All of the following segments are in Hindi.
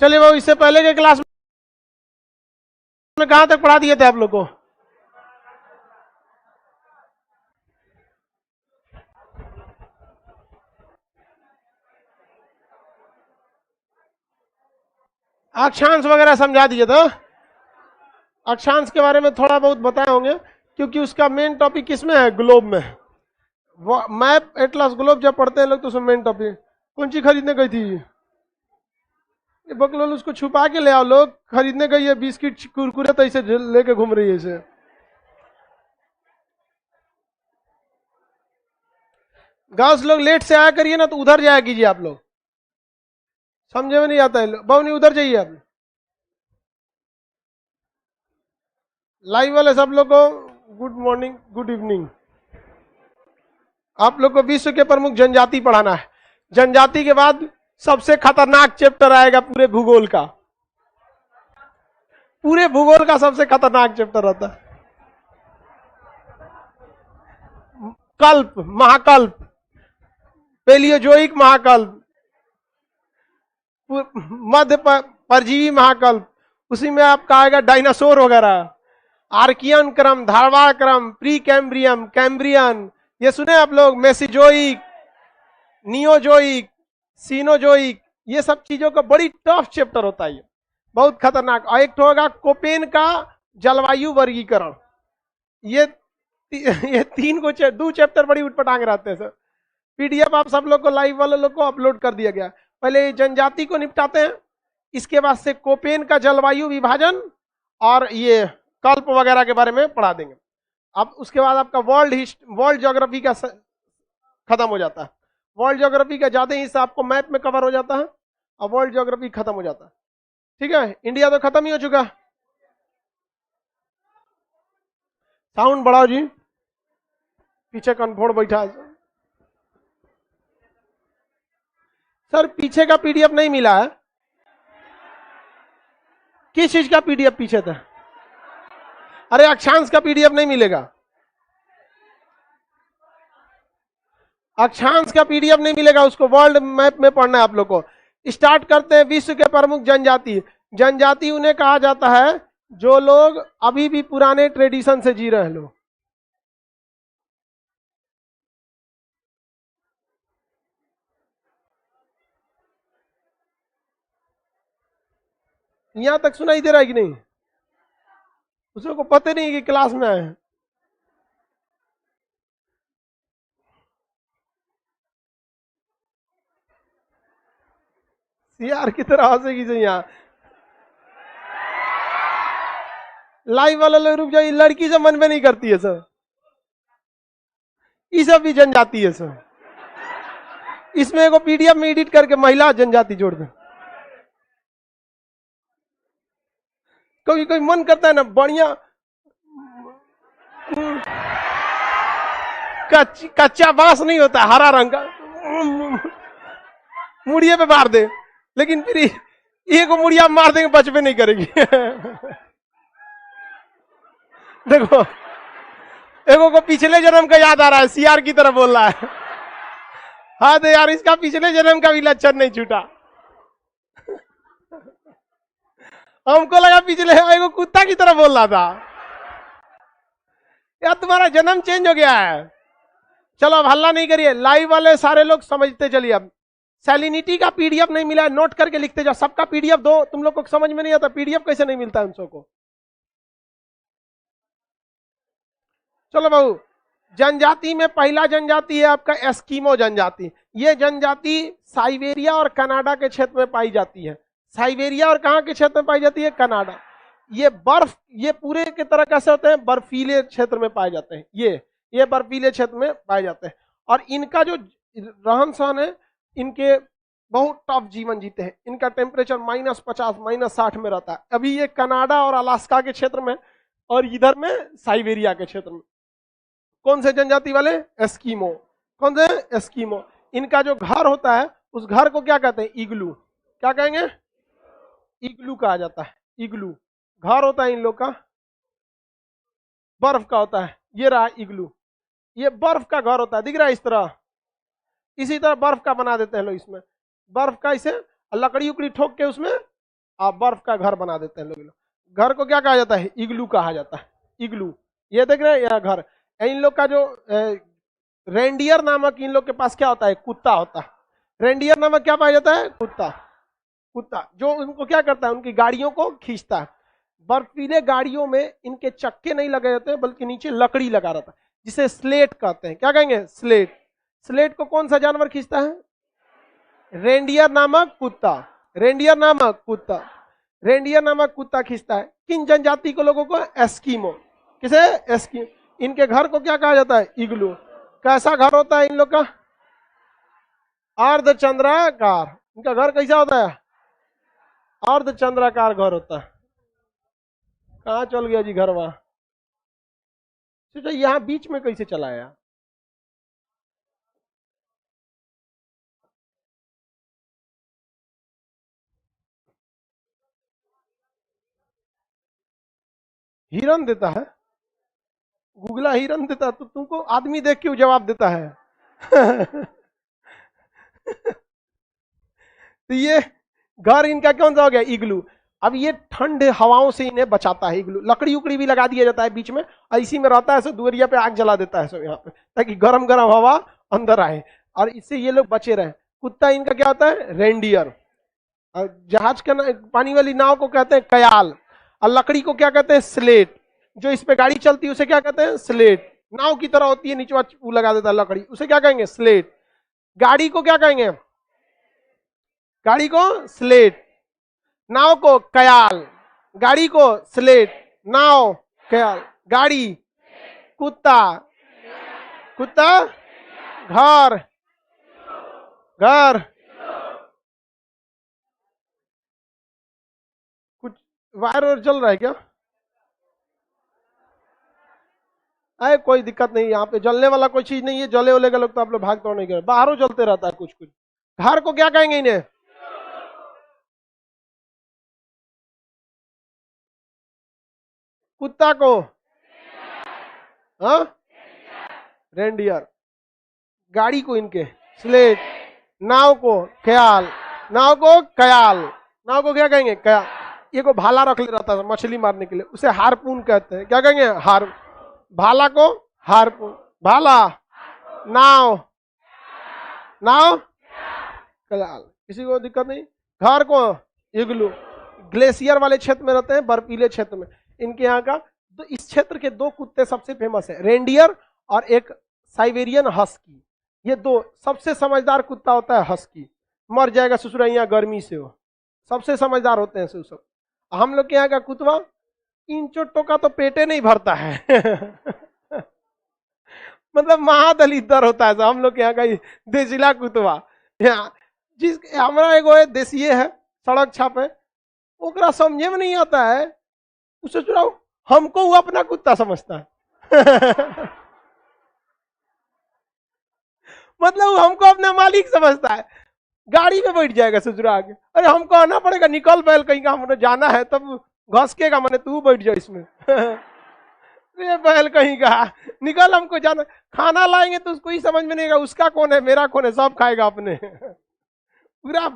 चलिए वो इससे पहले के क्लास में कहां तक पढ़ा दिए थे आप लोग को? अक्षांश वगैरह समझा दिए था। अक्षांश के बारे में थोड़ा बहुत बताए होंगे क्योंकि उसका मेन टॉपिक किसमें है? ग्लोब में। मैप एटलस ग्लोब जब पढ़ते हैं लोग तो उसमें मेन टॉपिक कौन सी खरीदने गई थी? ये बकलोल उसको छुपा के ले आओ, लोग खरीदने गई है बिस्किट कुरकुरे तो इसे लेके घूम रही है इसे। गर्ल्स लोग लेट से आया करिए ना तो उधर जाया कीजिए आप लोग, समझे में नहीं आता है। बाबू उधर जाइए आप। लाइव वाले सब लोग को गुड मॉर्निंग गुड इवनिंग। आप लोग को विश्व के प्रमुख जनजाति पढ़ाना है। जनजाति के बाद सबसे खतरनाक चैप्टर आएगा पूरे भूगोल का। पूरे भूगोल का सबसे खतरनाक चैप्टर रहता है कल्प, महाकल्प, पेलियोजोइक महाकल्प, मध्य परजीवी महाकल्प। उसी में आपका आएगा डायनासोर वगैरह, आर्कियन क्रम, धारवाड़ क्रम, प्री कैम्ब्रियम, कैम्ब्रियन, ये सुने आप लोग, मेसिजोइक, नियोजोइक, सीनोजोइक, ये सब चीजों का बड़ी टफ चैप्टर होता है, बहुत खतरनाक। और एक तो होगा कोपेन का जलवायु वर्गीकरण। ये तीन को दो चैप्टर बड़ी उठपटांग रहते हैं सर। पीडीएफ आप सब लोग को, लाइव वाले लोग को अपलोड कर दिया गया। पहले जनजाति को निपटाते हैं, इसके बाद से कोपेन का जलवायु विभाजन और ये कल्प वगैरह के बारे में पढ़ा देंगे। अब उसके बाद आपका वर्ल्ड ज्योग्राफी का खत्म हो जाता है। वर्ल्ड ज्योग्राफी का ज्यादा हिस्सा आपको मैप में कवर हो जाता है और वर्ल्ड ज्योग्राफी खत्म हो जाता है। ठीक है, इंडिया तो खत्म ही हो चुका। साउंड बढ़ाओ जी, पीछे कन्फोड़ बैठा है सर। पीछे का पीडीएफ नहीं मिला है। किस चीज का पीडीएफ पीछे था? अरे अक्षांश का पीडीएफ नहीं मिलेगा। अक्षांश का पीडीएफ नहीं मिलेगा, उसको वर्ल्ड मैप में पढ़ना है आप लोग को। स्टार्ट करते हैं विश्व के प्रमुख जनजाति। जनजाति उन्हें कहा जाता है जो लोग अभी भी पुराने ट्रेडिशन से जी रहे हैं लोग। यहां तक सुनाई दे रहा है कि नहीं? उसको पता नहीं कि क्लास में आए हैं। सीआर की तरह हंसेगी जो यहाँ। लाइव वाला लोग रुक जाइए, लड़की से मन में नहीं करती है सर। ये सब भी जनजाति है सर। इसमें एगो पीडीएफ में एडिट करके महिला जनजाति जोड़ दे। कभी कोई मन करता है ना बढ़िया कच्चा बांस नहीं होता, हरा रंग का, मुड़िए पे मार दे, लेकिन फिर एक मुड़िया मार देंगे बचपे नहीं करेगी। देखो एगो को पिछले जन्म का याद आ रहा है, सीआर की तरह बोल रहा है। हाँ तो यार इसका पिछले जन्म का भी लक्षण नहीं छूटा। हमको लगा पिछले एगो कुत्ता की तरह बोल रहा था। यार तुम्हारा जन्म चेंज हो गया है। चलो अब हल्ला नहीं करिए, लाइव वाले सारे लोग समझते चलिए। अब सैलिनिटी का पीडीएफ नहीं मिला है, नोट करके लिखते जाओ। सबका पीडीएफ दो, तुम लोग को समझ में नहीं आता पीडीएफ कैसे नहीं मिलता है उन सबको। चलो बाबू, जनजाति में पहला जनजाति है आपका एस्किमो जनजाति। ये जनजाति साइबेरिया और कनाडा के क्षेत्र में पाई जाती है। साइबेरिया और कहां के क्षेत्र में पाई जाती है? कनाडा। ये बर्फ, ये पूरे की तरह कैसे होते हैं? बर्फीले क्षेत्र में पाए जाते हैं। ये बर्फीले क्षेत्र में पाए जाते हैं। और इनका जो रहन सहन है, इनके बहुत टफ जीवन जीते हैं। इनका टेम्परेचर -50 -60 में रहता है। अभी ये कनाडा और अलास्का के क्षेत्र में, और इधर में साइबेरिया के क्षेत्र में। कौन से जनजाति वाले? एस्किमो। कौन से? एस्किमो। इनका जो घर होता है उस घर को क्या कहते हैं? इग्लू। क्या कहेंगे? इग्लू कहा जाता है। इग्लू घर होता है इन लोग का, बर्फ का होता है। ये रहा इग्लू, ये बर्फ का घर होता है, दिख रहा है इस तरह। इसी तरह बर्फ का बना देते हैं लोग। इसमें बर्फ का इसे लकड़ी उकड़ी ठोक के उसमें आप बर्फ का घर बना देते हैं लोग। घर को क्या कहा जाता है? इग्लू कहा जाता है, इग्लू। ये देख रहे हैं यह घर। इन लोग का जो रेंडियर नामक इन लोग के पास क्या होता है? कुत्ता होता है। रेंडियर नामक क्या पाया जाता है? कुत्ता। कुत्ता जो उनको क्या करता है? उनकी गाड़ियों को खींचता है। बर्फीले गाड़ियों में इनके चक्के नहीं लगे जाते हैं, बल्कि नीचे लकड़ी लगा रहता है, जिसे स्लेट कहते हैं। क्या कहेंगे? स्लेट। स्लेट को कौन सा जानवर खींचता है? रेंडियर नामक कुत्ता। रेंडियर नामक कुत्ता। रेंडियर नामक कुत्ता खींचता है। किन जनजाति को लोगों को? एस्कीमो। किसे? एस्कीमो। इनके घर को क्या कहा जाता है? इग्लू। कैसा घर होता है इन लोग का? अर्धचंद्राकार। इनका घर कैसा होता है? अर्धचंद्राकार घर होता है। कहाँ चल गया जी घर? वहां सोचा यहाँ बीच में कैसे चला आया? हिरन देता है? गुगला हिरन देता है तो तुमको आदमी देख के जवाब देता है। तो ये घर इनका कौन सा हो गया? इग्लू। अब ये ठंड हवाओं से इन्हें बचाता है इग्लू। लकड़ी उकड़ी भी लगा दिया जाता है बीच में, और इसी में रहता है। सब दुवरिया पे आग जला देता है सब यहाँ पे, ताकि गरम गरम हवा अंदर आए, और इससे ये लोग बचे रहे। कुत्ता इनका क्या होता है? रेंडियर। और जहाज का पानी वाली नाव को कहते हैं कयाल। और लकड़ी को क्या कहते हैं? स्लेट। जो इस पे गाड़ी चलती है उसे क्या कहते हैं? स्लेट। नाव की तरह होती है, नीचे वो लगा देता है लकड़ी, उसे क्या कहेंगे? स्लेट। गाड़ी को क्या कहेंगे? गाड़ी को स्लेट। नाव को कयाल। गाड़ी को स्लेट, नाव कयाल, गाड़ी। कुत्ता, कुत्ता घर, घर। कुछ वायर और जल रहा है क्या? अरे कोई दिक्कत नहीं, यहाँ पे जलने वाला कोई चीज नहीं है। जले वले का लोग तो आप लोग भाग तोड़ नहीं कर, बाहरों जलते रहता है कुछ कुछ। घर को क्या कहेंगे इन्हें? कुत्ता को? हाँ, रेंडियर। गाड़ी को इनके स्लेट। नाव को कयाल। नाव को कयाल। नाव को क्या कहेंगे? कयाल। ये को भाला रख ले रहता था मछली मारने के लिए, उसे हारपून कहते हैं। क्या कहेंगे? हार। भाला को हारपून। भाला। नाव, नाव कयाल। किसी को दिक्कत नहीं। घर को इग्लू। ग्लेशियर वाले क्षेत्र में रहते हैं, बर्फीले क्षेत्र में। इनके यहाँ का तो इस क्षेत्र के दो कुत्ते सबसे फेमस है, रेंडियर और एक साइबेरियन हस्की। ये दो सबसे समझदार कुत्ता होता है हस्की। मर जाएगा ससुरा यहाँ गर्मी से, वो सबसे समझदार होते हैं सब। हम लोग के यहाँ का कुतवा इन चोटों का तो पेटे नहीं भरता है। मतलब महादलित होता है हम लोग के यहाँ का देसिला कुतवा। यहाँ जिस हमारा एगो देसीय है सड़क छापे, ओकरा समझे में नहीं आता है। उसे चुराओ, हमको वो अपना कुत्ता समझता है। मतलब वो हमको अपना मालिक समझता है। गाड़ी में बैठ जाएगा ससुरा के, अरे हमको आना पड़ेगा, निकल बैल कहीं का, हमने जाना है, तब घसकेगा, मैंने तू बैठ जाओ इसमें। ये बैल कहीं का, निकल, हमको जाना। खाना लाएंगे तो उसको ही समझ में नहीं आएगा उसका कौन है मेरा कौन है, सब खाएगा अपने। पूरा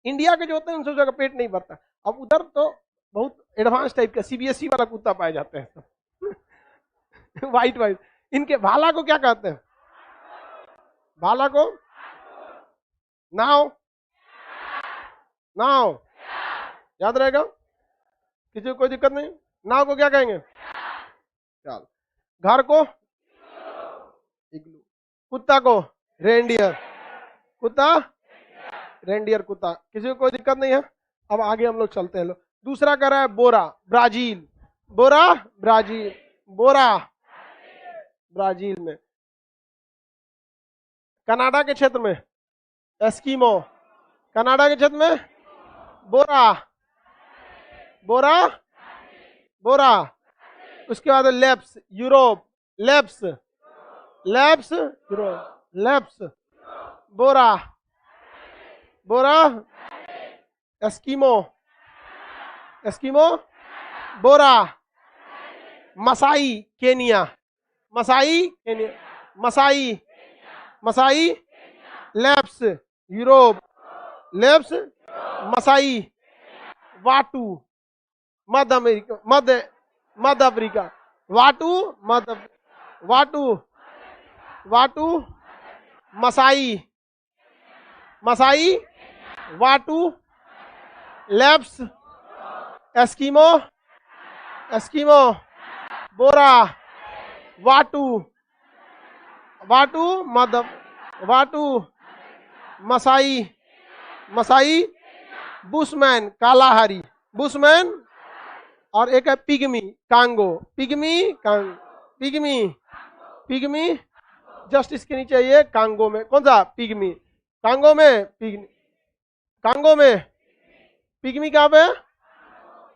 इंडिया के जो होते हैं उनसे जगह पेट नहीं भरता। अब उधर तो बहुत एडवांस टाइप का सीबीएसई वाला कुत्ता पाए जाते हैं। White white. इनके भाला को क्या कहते हैं? भाला को नाव। नाव याद रहेगा, किसी को कोई दिक्कत नहीं। नाव को क्या कहेंगे? चल। घर को इग्लू। कुत्ता को रेंडियर। कुत्ता रेंडियर कुत्ता, किसी को कोई दिक्कत नहीं है। अब आगे हम लोग चलते हैं। दूसरा कर रहा है बोरा, ब्राजील। बोरा ब्राजील। बोरा ब्राजील में। कनाडा के क्षेत्र में एस्कीमो। कनाडा के क्षेत्र में बोरा। बोरा बोरा। उसके बाद Lapps Europe. Lapps Lapps Europe. Lapps Bora. Bora Eskimo. Eskimo Bora. Masai Kenya. Masai Kenya. Masai Masai Lapps Europe. Lapps Masai वाटू मध्य अमेरिका, मध्य अफ्रीका, वाटू मध्य, वाटू, वाटू मसाई, मसाई, वाटू लैप्स, एस्किमो, एस्किमो, बोरा, वाटू, वाटू मध्य, वाटू Masai, Masai, Bushman Kalahari, Bushman, और एक है Pygmy Congo, Pygmy Pygmy, Pygmy just इसके नीचे ये कांगो में, कौन सा पिग्मी, कांगो में पिग्मी, कांगो में पिग्मी कहां पे,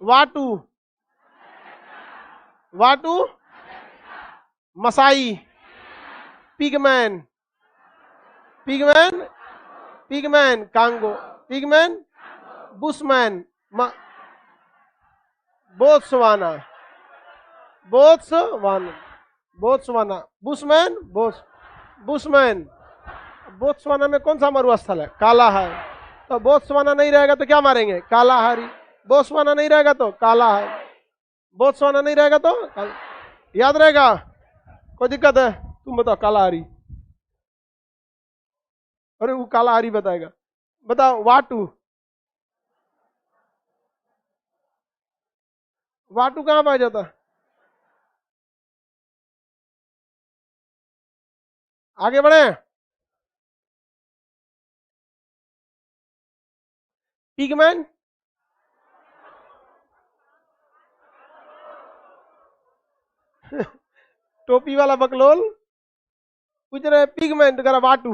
वाटू, वाटू मसाई, पिगमैन, पिगमैन, पिगमैन कांगो, पिगमैन, Bushman, Botswana, Botswana, Botswana, Bushman, Bushman, Botswana में कौन सा मरुस्थल है, कालाहारी, तो बोत्सवाना नहीं रहेगा तो क्या मारेंगे, कालाहारी, बोत्सवाना नहीं रहेगा तो कालाहारी, बोत्सवाना नहीं रहेगा तो याद रहेगा, कोई दिक्कत है, तुम बताओ कालाहारी, अरे वो कालाहारी बताएगा, बताओ वाटू, वाटू कहां पाया जाता है, आगे बढ़े, पिगमैन, टोपी वाला बकलोल पूछ रहे पिगमैन तो कह वाटू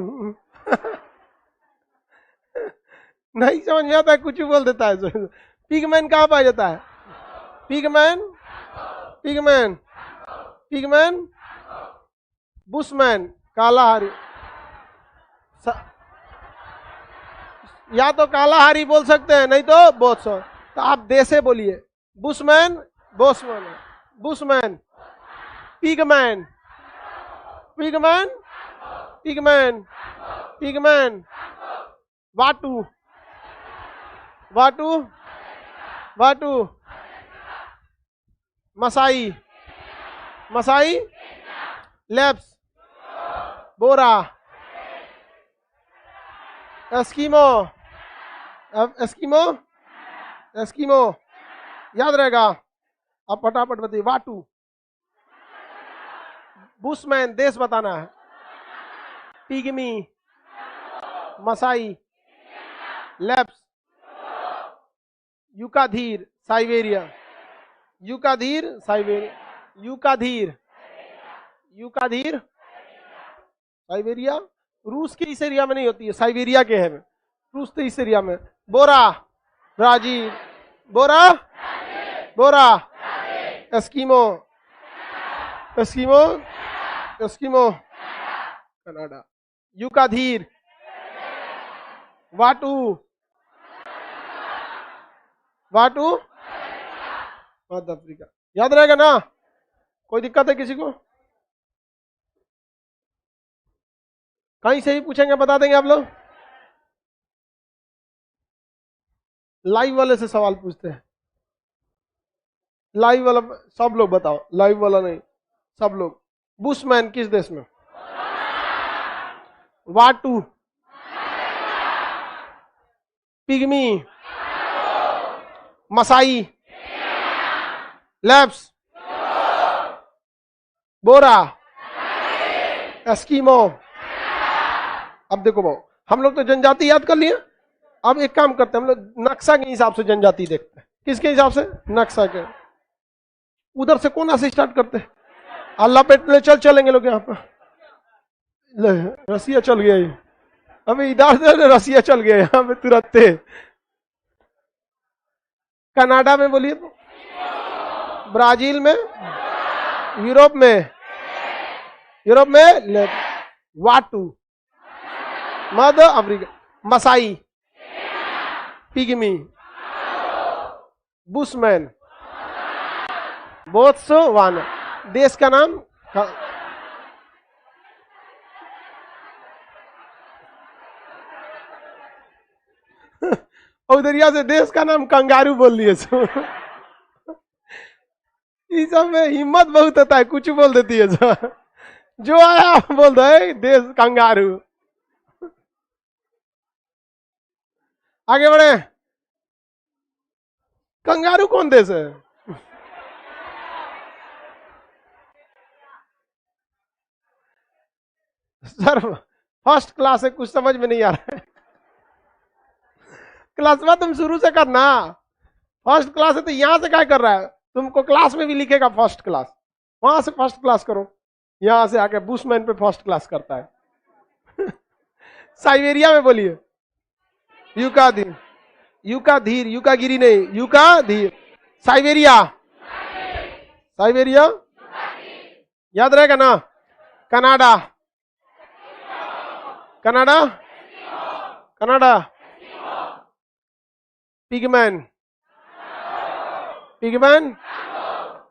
नहीं समझ में आता है, कुछ भी बोल देता है, पिगमैन कहां पाया जाता है, पिगमैन, पिगमैन, पिगमैन, बुशमैन कालाहारी, या तो कालाहारी बोल सकते हैं नहीं तो बोत्सवान, तो आप देसे बोलिए, बुशमैन, बोत्सवाना, बुशमैन, पिगमैन, पिगमैन, पिगमैन, पिगमैन, वाटू, वाटू, वाटू मसाई, मसाई लैप्स, बोरा, एस्किमो, एस्किमो, एस्किमो याद रहेगा, अब फटाफट बताइए, वाटू, बुशमैन देश बताना है, Pygmy, Masai, Lapps, Yukaghir Siberia, Yukaghir Siberia, Yukaghir, Yukaghir Siberia, रूस के इस एरिया में नहीं होती है, साइबेरिया के है, रूस के इस एरिया में, बोरा ब्राजील, बोरा, बोरा एस्किमो, एस्किमो, एस्किमो कनाडा, युकाधीर, वाटू, वाटू मध्य अफ्रीका, याद रहेगा ना, कोई दिक्कत है किसी को, कहीं से भी पूछेंगे बता देंगे आप लोग, लाइव वाले से सवाल पूछते हैं, लाइव वाला सब लोग बताओ, लाइव वाला नहीं, सब लोग, बुशमैन किस देश में, वाटू, पिग्मी, मसाई, लैप्स, बोरा, एस्किमो, अब देखो भाई हम लोग तो जनजाति याद कर लिए, अब एक काम करते हैं हम लोग नक्शा के हिसाब से जनजाति देखते हैं, किसके हिसाब से, नक्शा के, उधर से कोना से स्टार्ट करते हैं, अल्लाह पेट ले चलेंगे लोग यहाँ पर, रसिया चल गया, अभी इधर से रसिया चल गया यहाँ पे तुरंत, कनाडा में बोलिए तो, ब्राजील में, यूरोप में, यूरोप में वाटू, मध्य Africa, Masai, Pygmy, Bushman, Botswana, देश का नाम और उधरिया से देश का नाम कंगारू बोल लिए सो। इस सब में हिम्मत बहुत होता है, कुछ बोल देती है सो। जो आया बोल दो देश कंगारू। आगे बढ़े। कंगारू कौन देश है? सर फर्स्ट क्लास है, कुछ समझ में नहीं आ रहा है। क्लास में तुम शुरू से करना। फर्स्ट क्लास है तो यहां से क्या कर रहा है? तुमको क्लास में भी लिखेगा फर्स्ट क्लास, वहां से फर्स्ट क्लास करो। यहां से आके बुशमैन पे फर्स्ट क्लास करता है। साइबेरिया में बोलिए युका धीर, युका धीर, युका गिरी नहीं, युका धीर। साइबेरिया, साइबेरिया याद रहेगा ना। Canada, Canada, Canada. पिगमैन, पिगमैन,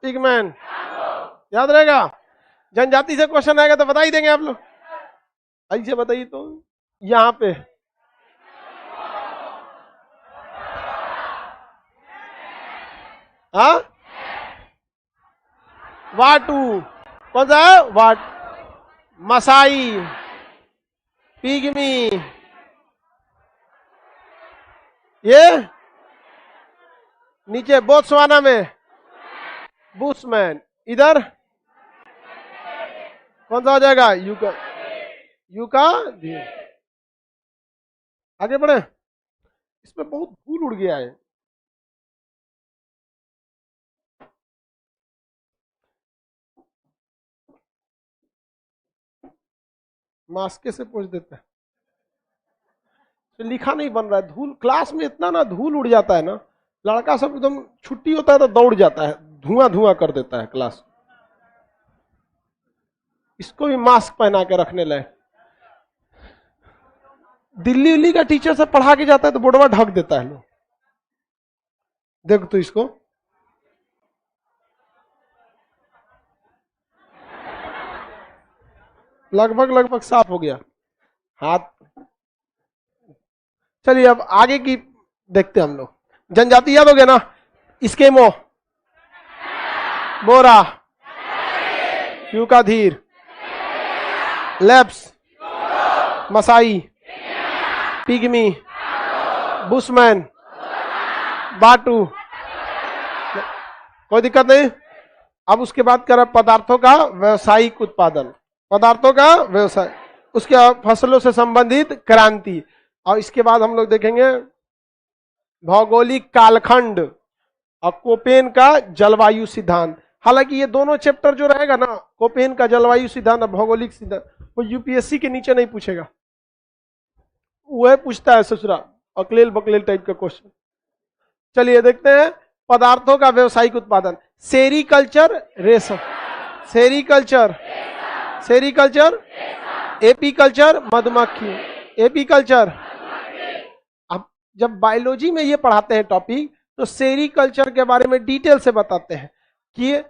पिगमैन याद रहेगा। जनजाति से क्वेश्चन आएगा तो बता ही देंगे आप लोग। ऐसे बताइए तो यहां पे हाँ वाटू, कौन सा है? वाट, मसाई, पिगमी, ये नीचे बोत्सवाना में बुशमैन। इधर कौन सा हो जाएगा? युका, युका धीर। आगे बढ़े। इसमें बहुत धूल उड़ गया है। मास्के से पूछ देते हैं तो लिखा नहीं बन रहा है। धूल क्लास में इतना ना धूल उड़ जाता है ना, लड़का सब एकदम छुट्टी होता है तो दौड़ जाता है, धुआं धुआं कर देता है क्लास। इसको भी मास्क पहना के रखने लगे। दिल्ली उल्ली का टीचर से पढ़ा के जाता है तो बोर्डवा ढक देता है लोग। देख तो इसको लगभग लगभग साफ हो गया हाथ। चलिए अब आगे की देखते हैं हम लोग। जनजाति याद हो गया ना। स्केमो, बोरा, यूकाधीर, लेप्स, मसाई, पिगमी, बुशमैन, बाटू। कोई दिक्कत नहीं। अब उसके बाद कर पदार्थों का व्यवसायिक उत्पादन, पदार्थों का व्यवसाय, उसके फसलों से संबंधित क्रांति। और इसके बाद हम लोग देखेंगे भौगोलिक कालखंड और कोपेन का जलवायु सिद्धांत। हालांकि ये दोनों चैप्टर जो रहेगा ना, कोपेन का जलवायु सिद्धांत और भौगोलिक सिद्धांत, वो यूपीएससी के नीचे नहीं पूछेगा। वह पूछता है ससुरा अकलेल बकलेल टाइप का क्वेश्चन। चलिए देखते हैं पदार्थों का व्यवसायिक उत्पादन। सेरीकल्चर, रेशम, सेरीकल्चर, सेरीकल्चर, एपीकल्चर, मधुमक्खी, एपीकल्चर। अब जब बायोलॉजी में ये पढ़ाते हैं टॉपिक तो सेरीकल्चर के बारे में डिटेल से बताते हैं कि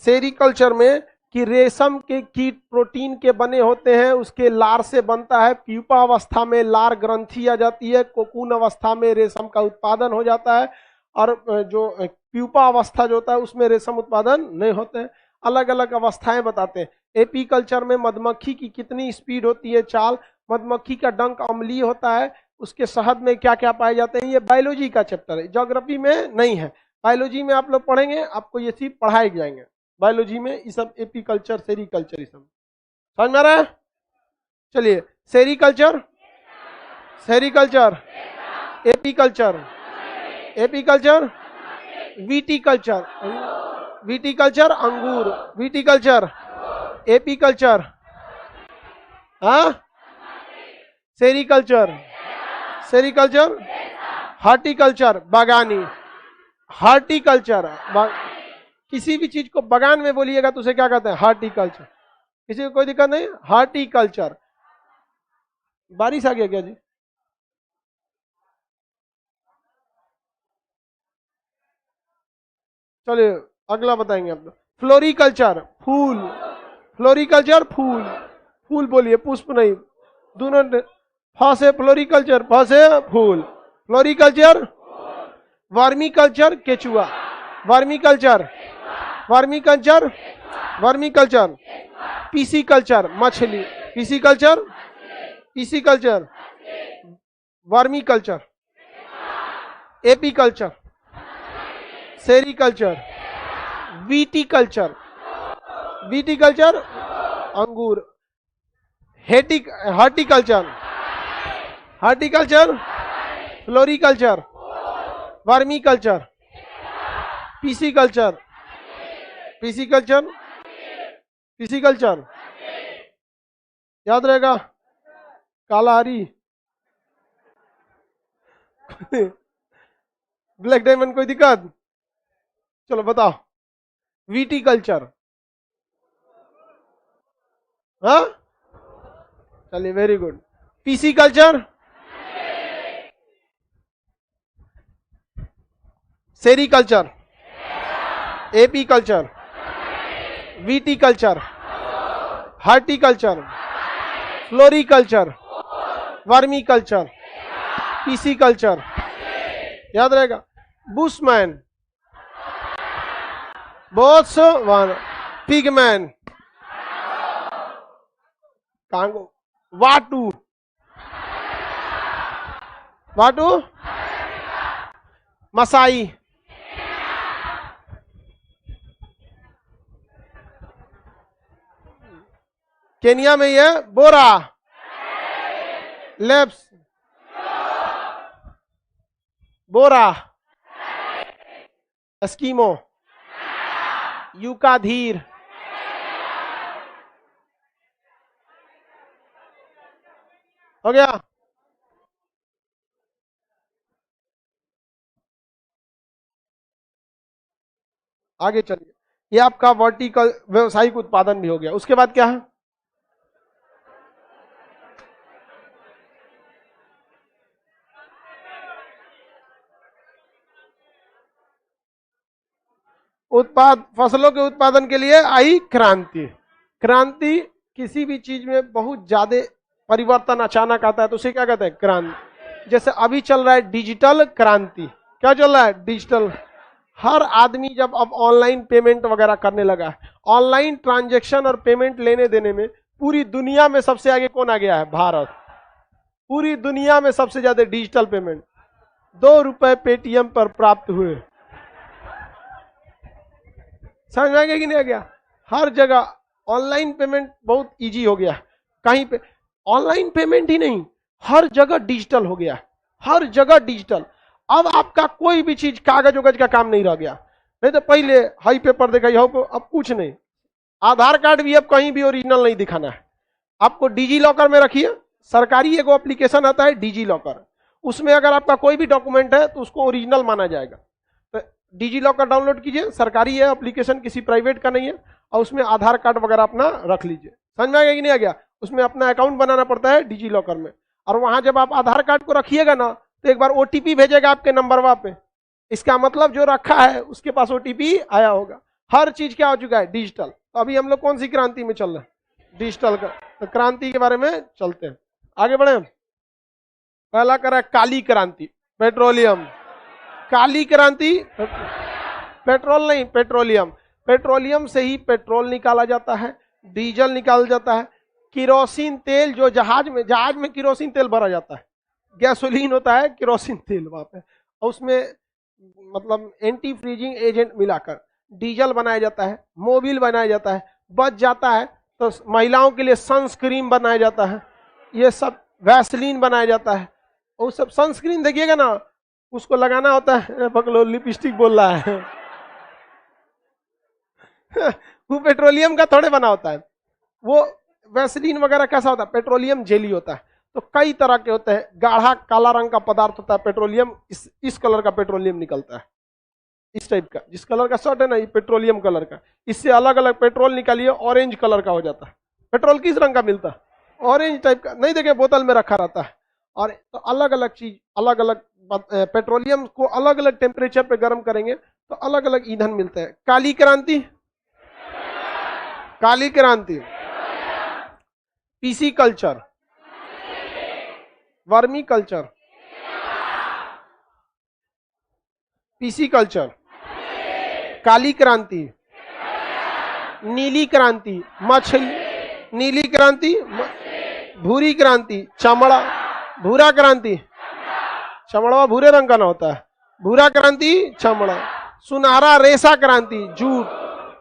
सेरीकल्चर में कि रेशम के कीट प्रोटीन के बने होते हैं, उसके लार से बनता है। प्यूपा अवस्था में लार ग्रंथि आ जाती है, कोकून अवस्था में रेशम का उत्पादन हो जाता है, और जो प्यूपा अवस्था जो होता है उसमें रेशम उत्पादन नहीं होते हैं। अलग अलग अवस्थाएं बताते हैं। एपीकल्चर में मधुमक्खी की कितनी स्पीड होती है, चाल, मधुमक्खी का डंक अम्लीय होता है, उसके शहद में क्या क्या पाए जाते हैं। ये बायोलॉजी का चैप्टर है, ज्योग्राफी में नहीं है। बायोलॉजी में आप लोग पढ़ेंगे, आपको ये चीज पढ़ाए जाएंगे बायोलॉजी में। ये सब एपीकल्चर, सेरीकल्चर, ये सब समझ में आ रहा है। चलिए sericulture, sericulture, apiculture, apiculture, viticulture, viticulture अंगूर, विटीकल्चर, एपीकल्चर, हाँ, सेरीकल्चर, सेरीकल्चर, हार्टिकल्चर, बागानी, हार्टिकल्चर। किसी भी चीज को बागान में बोलिएगा तो उसे क्या कहते हैं? हार्टिकल्चर। किसी को कोई दिक्कत नहीं, हार्टिकल्चर। बारिश आ गया क्या जी? चलिए अगला बताएंगे आप लोग। फ्लोरिकल्चर, फूल, फ्लोरिकल्चर, फूल, फूल बोलिए, पुष्प नहीं। दोनों फा से फ्लोरिकल्चर, फा से फूल, फ्लोरिकल्चर, वर्मी कल्चर केचुआ, vermiculture, vermiculture, vermiculture, pisciculture मछली, pisciculture, pisciculture, vermiculture, apiculture, sericulture, viticulture, viticulture अंगूर, horticulture, horticulture, floriculture, vermiculture, pisciculture, pisciculture, pisciculture, याद रहेगा। कालाहारी, ब्लैक डायमंड, कोई दिक्कत? चलो बताओ। वीटिकल्चर, हाँ चलिए very good. Pisciculture, sericulture, apiculture, viticulture, horticulture, floriculture, vermiculture, pisciculture, याद रहेगा। बुशमैन, बोत्सवाना, पिगमैन, कांगो, वाटू, वाटू, मसाई, केनिया में ये बोरा, लेप्स, बोरा, एस्कीमो, यूकाधीर, हो गया। आगे चलिए, ये आपका वर्टिकल व्यवसायिक उत्पादन भी हो गया। उसके बाद क्या है? उत्पाद, फसलों के उत्पादन के लिए आई क्रांति। क्रांति किसी भी चीज में बहुत ज्यादा परिवर्तन अचानक आता है तो उसे क्या कहते हैं? क्रांति। जैसे अभी चल रहा है डिजिटल क्रांति। क्या चल रहा है? डिजिटल। हर आदमी जब अब ऑनलाइन पेमेंट वगैरह करने लगा है, ऑनलाइन ट्रांजैक्शन और पेमेंट लेने देने में पूरी दुनिया में सबसे आगे कौन आ गया है? भारत। पूरी दुनिया में सबसे ज्यादा डिजिटल पेमेंट 2 रुपए पेटीएम पर प्राप्त हुए। समझ में आ गया कि नहीं आ गया? हर जगह ऑनलाइन पेमेंट बहुत इजी हो गया। कहीं पे ऑनलाइन पेमेंट ही नहीं, हर जगह डिजिटल हो गया, हर जगह डिजिटल। अब आपका कोई भी चीज कागज वगज का काम नहीं रह गया। नहीं तो पहले हाई पेपर देखा, अब कुछ नहीं। आधार कार्ड भी अब कहीं भी ओरिजिनल नहीं दिखाना है, आपको डिजी लॉकर में रखिए। सरकारी एक एप्लीकेशन आता है डिजी लॉकर, उसमें अगर आपका कोई भी डॉक्यूमेंट है तो उसको ओरिजिनल माना जाएगा। तो डिजी लॉकर डाउनलोड कीजिए, सरकारी है एप्लीकेशन, किसी प्राइवेट का नहीं है, और उसमें आधार कार्ड वगैरह अपना रख लीजिए। समझ में आ गया कि नहीं आ गया? उसमें अपना अकाउंट बनाना पड़ता है डिजी लॉकर में, और वहां जब आप आधार कार्ड को रखिएगा ना तो एक बार ओटीपी भेजेगा आपके नंबर पे। इसका मतलब जो रखा है उसके पास ओटीपी आया होगा। हर चीज क्या हो चुका है? डिजिटल। तो अभी हम लोग कौन सी क्रांति में चल रहे हैं? डिजिटल का। तो क्रांति के बारे में चलते हैं, आगे बढ़े। पहला करा काली क्रांति, पेट्रोलियम। काली क्रांति, पेट्रोल नहीं, पेट्रोलियम। पेट्रोलियम से ही पेट्रोल निकाला जाता है, डीजल निकाला जाता है, किरोसिन तेल जो जहाज में किरोसिन तेल भरा जाता है, गैसोलीन होता है, किरोसिन तेल वहां पे, और उसमें मतलब एंटी फ्रीजिंग एजेंट मिलाकर डीजल बनाया जाता है, मोबिल बनाया जाता है, बच जाता है तो महिलाओं के लिए सनस्क्रीन बनाया जाता है, ये सब वैसलीन बनाया जाता है। और सब सनस्क्रीन देखिएगा ना, उसको लगाना होता है, पकड़ो लिपस्टिक बोल रहा है वो पेट्रोलियम का थोड़े बना होता है। वो वैसलीन वगैरह कैसा होता है? पेट्रोलियम जेली होता है। तो कई तरह के होते हैं, गाढ़ा काला रंग का पदार्थ होता है पेट्रोलियम, इस कलर का पेट्रोलियम निकलता है, इस टाइप का। जिस कलर का शर्ट है ना, ये पेट्रोलियम कलर का। इससे अलग अलग पेट्रोल निकालिए, ऑरेंज कलर का हो जाता है। पेट्रोल किस रंग का मिलता है? ऑरेंज टाइप का। नहीं देखे, बोतल में रखा रहता है। और तो अलग अलग चीज, अलग अलग पेट्रोलियम को अलग अलग टेम्परेचर पे गर्म करेंगे तो अलग अलग ईंधन मिलते हैं। काली क्रांति, काली क्रांति, pisciculture, vermiculture, pisciculture, काली क्रांति, नीली क्रांति, मछली, नीली क्रांति, भूरी क्रांति, चमड़ा, भूरा क्रांति, चमड़ा भूरे रंग का ना होता है, भूरा क्रांति, चमड़ा, सुनहरा रेशा क्रांति, जूट,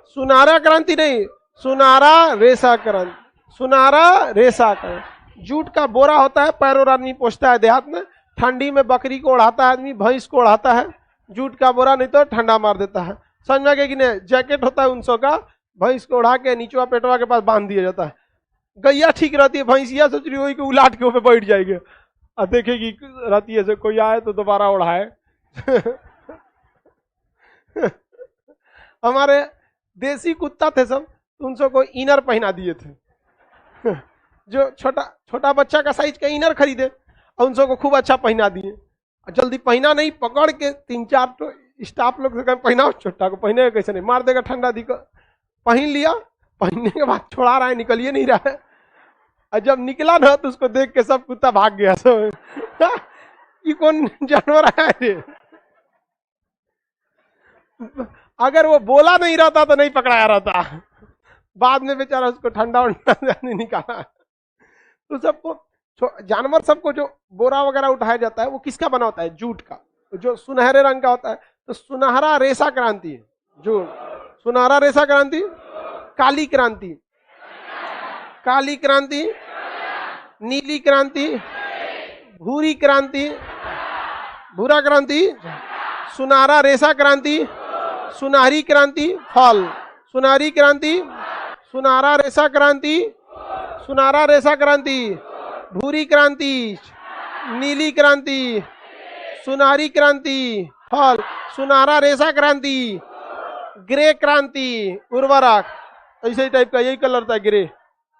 सुनहरा क्रांति नहीं, सुनहरा रेशा क्रांति, सुनहरा रेशा क्रांति। जूट का बोरा होता है, पैरों आदमी पोछता है देहात में, ठंडी में बकरी को ओढ़ाता है आदमी, भैंस को ओढ़ाता है, जूट का बोरा नहीं तो ठंडा मार देता है। समझ में कि नहीं, जैकेट होता है 100 का, भैंस को उड़ा के नीचवा पेटवा के पास बांध दिया जाता है। गैया ठीक रहती है, भैंसिया सोच रही होगी कि उलाट के ऊपर बैठ जाएगी और देखेगी रहती है, कोई आए तो दोबारा उड़ाए। हमारे देसी कुत्ता थे सब, तो उन सबको इनर पहना दिए थे। जो छोटा छोटा बच्चा का साइज का इनर खरीदे और उन सबको खूब अच्छा पहना दिए। जल्दी पहना नहीं, पकड़ के 3-4 तो स्टाफ लोग से कहें पहनाओ, छोटा को पहने कैसे नहीं, मार देगा ठंडा दिक्कत। पहन लिया, पहनने के बाद छोड़ा रहा है, निकलिए नहीं रहा है। और जब निकला ना तो उसको देख के सब कुत्ता भाग गया। सब ये कौन जानवर है रे? अगर वो बोला नहीं रहता तो नहीं पकड़ाया रहता। बाद में बेचारा उसको ठंडा नहीं निकाला। तो सबको जानवर सबको जो बोरा वगैरह उठाया जाता है वो किसका बना होता है? जूट का, जो सुनहरे रंग का होता है। तो सुनहरा रेशा क्रांति, जो सुनहरा रेशा क्रांति, काली क्रांति, काली क्रांति, नीली क्रांति, भूरी क्रांति, भूरा क्रांति, सुनहरा रेशा क्रांति, सुनहरी क्रांति, फल, सुनहरी क्रांति, सुनहरा रेशा क्रांति, सुनहरा रेशा क्रांति, भूरी क्रांति, नीली क्रांति, सुनहरी क्रांति, फल, सुनहरा रेशा क्रांति, ग्रे क्रांति, उर्वरक, ऐसे ही टाइप का यही कलर था ग्रे,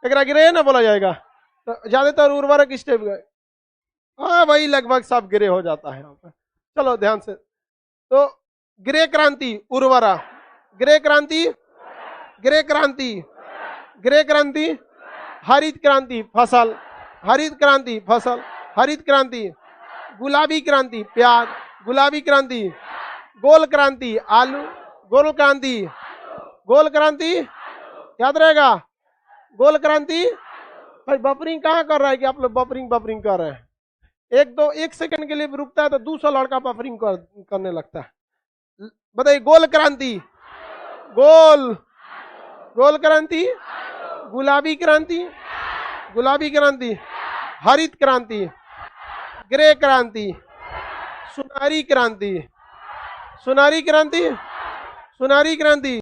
एक ग्रे ना बोला जाएगा। तो ज्यादातर उर्वरक इस टाइप का, हाँ वही लगभग सब ग्रे हो जाता है यहाँ पर। चलो ध्यान से, तो ग्रे क्रांति उर्वरक, ग्रे क्रांति, ग्रे क्रांति, ग्रे क्रांति, हरित क्रांति फसल, हरित क्रांति फसल, हरित क्रांति, गुलाबी क्रांति प्याज, गुलाबी क्रांति, गोल क्रांति आलू, गोल क्रांति, गोल क्रांति याद रहेगा, गोल क्रांति। भाई बफरिंग कहाँ कर रहा है कि आप लोग बफरिंग कर रहे हैं? एक सेकंड के लिए रुकता है तो 200 लड़का बफरिंग करने लगता है। बताइए, गोल क्रांति, गोल, गोल क्रांति, गुलाबी क्रांति, गुलाबी क्रांति, हरित क्रांति, ग्रे क्रांति, सुनहरी क्रांति, सुनहरी क्रांति, सुनहरी क्रांति,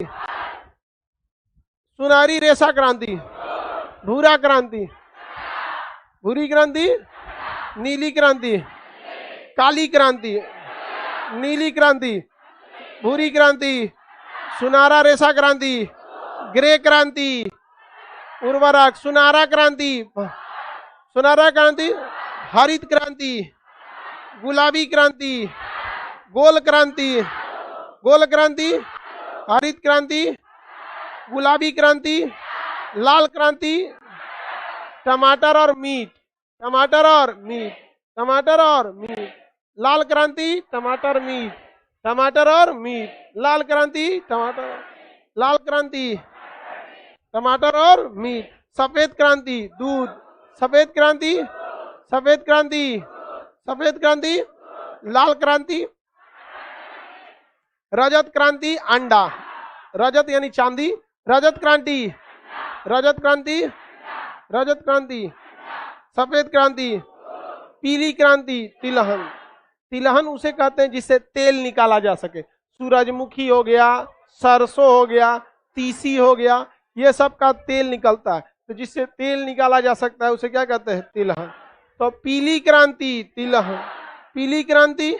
सुनहरी रेशा क्रांति, भूरा क्रांति, भूरी क्रांति, नीली क्रांति, काली क्रांति, नीली क्रांति, भूरी क्रांति, सुनहरा रेशा क्रांति, ग्रे क्रांति, उर्वरक, सुनहरा क्रांति, सुनहरा क्रांति, हरित क्रांति, गुलाबी क्रांति, गोल क्रांति, गोल क्रांति, हरित क्रांति, गुलाबी क्रांति, लाल क्रांति, टमाटर और मीट, टमाटर और मीट, टमाटर और मीट, लाल क्रांति, टमाटर मीट, टमाटर और मीट, लाल क्रांति, टमाटर, लाल क्रांति, टमाटर और मीट, सफेद क्रांति दूध, सफेद क्रांति, सफेद क्रांति, सफेद क्रांति, लाल क्रांति, रजत क्रांति अंडा, रजत यानी चांदी, रजत क्रांति, रजत क्रांति, रजत क्रांति, सफेद क्रांति, पीली क्रांति तिलहन, तिलहन उसे कहते हैं जिससे तेल निकाला जा सके। सूरजमुखी हो गया, सरसों हो गया, तीसी हो गया, ये सब का तेल निकलता है, तो जिससे तेल निकाला जा सकता है उसे क्या कहते हैं? तिलहन। तो पीली क्रांति तिलहन, पीली क्रांति,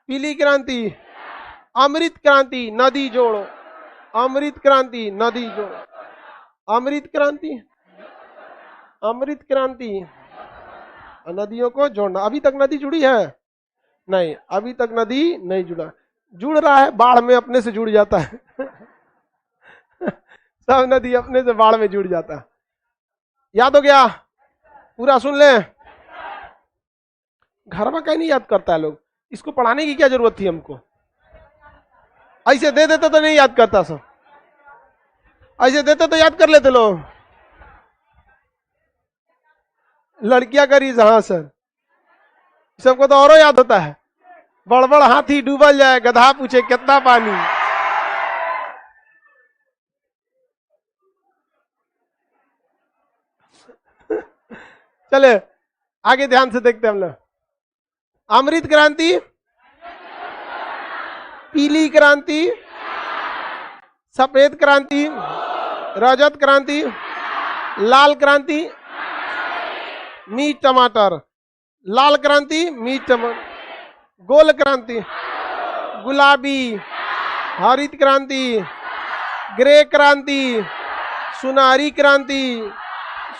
पीली क्रांति, अमृत क्रांति नदी जोड़ो, अमृत क्रांति नदी जोड़ो, अमृत क्रांति, अमृत क्रांति, नदियों को जोड़ना। अभी तक नदी जुड़ी है? नहीं, अभी तक नदी नहीं जुड़ा, जुड़ रहा है, बाढ़ में अपने से जुड़ जाता है। सब नदी अपने से बाढ़ में जुड़ जाता है। याद हो गया? पूरा सुन ले। घर में कहीं नहीं याद करता है लोग, इसको पढ़ाने की क्या जरूरत थी हमको? ऐसे दे देते तो नहीं याद करता सब, ऐसे देते तो याद कर लेते लोग। लड़कियां करी हाँ सर, सबको तो औरों याद होता है। बड़बड़ हाथी डूबल जाए, गधा पूछे कितना पानी। चले आगे ध्यान से देखते हैं हम लोग। अमृत क्रांति, पीली क्रांति, सफेद क्रांति, रजत क्रांति, लाल क्रांति, मीट टमाटर, लाल क्रांति मीट टमाटर, गोल क्रांति, गुलाबी, हरित क्रांति, ग्रे क्रांति, सुनहरी क्रांति,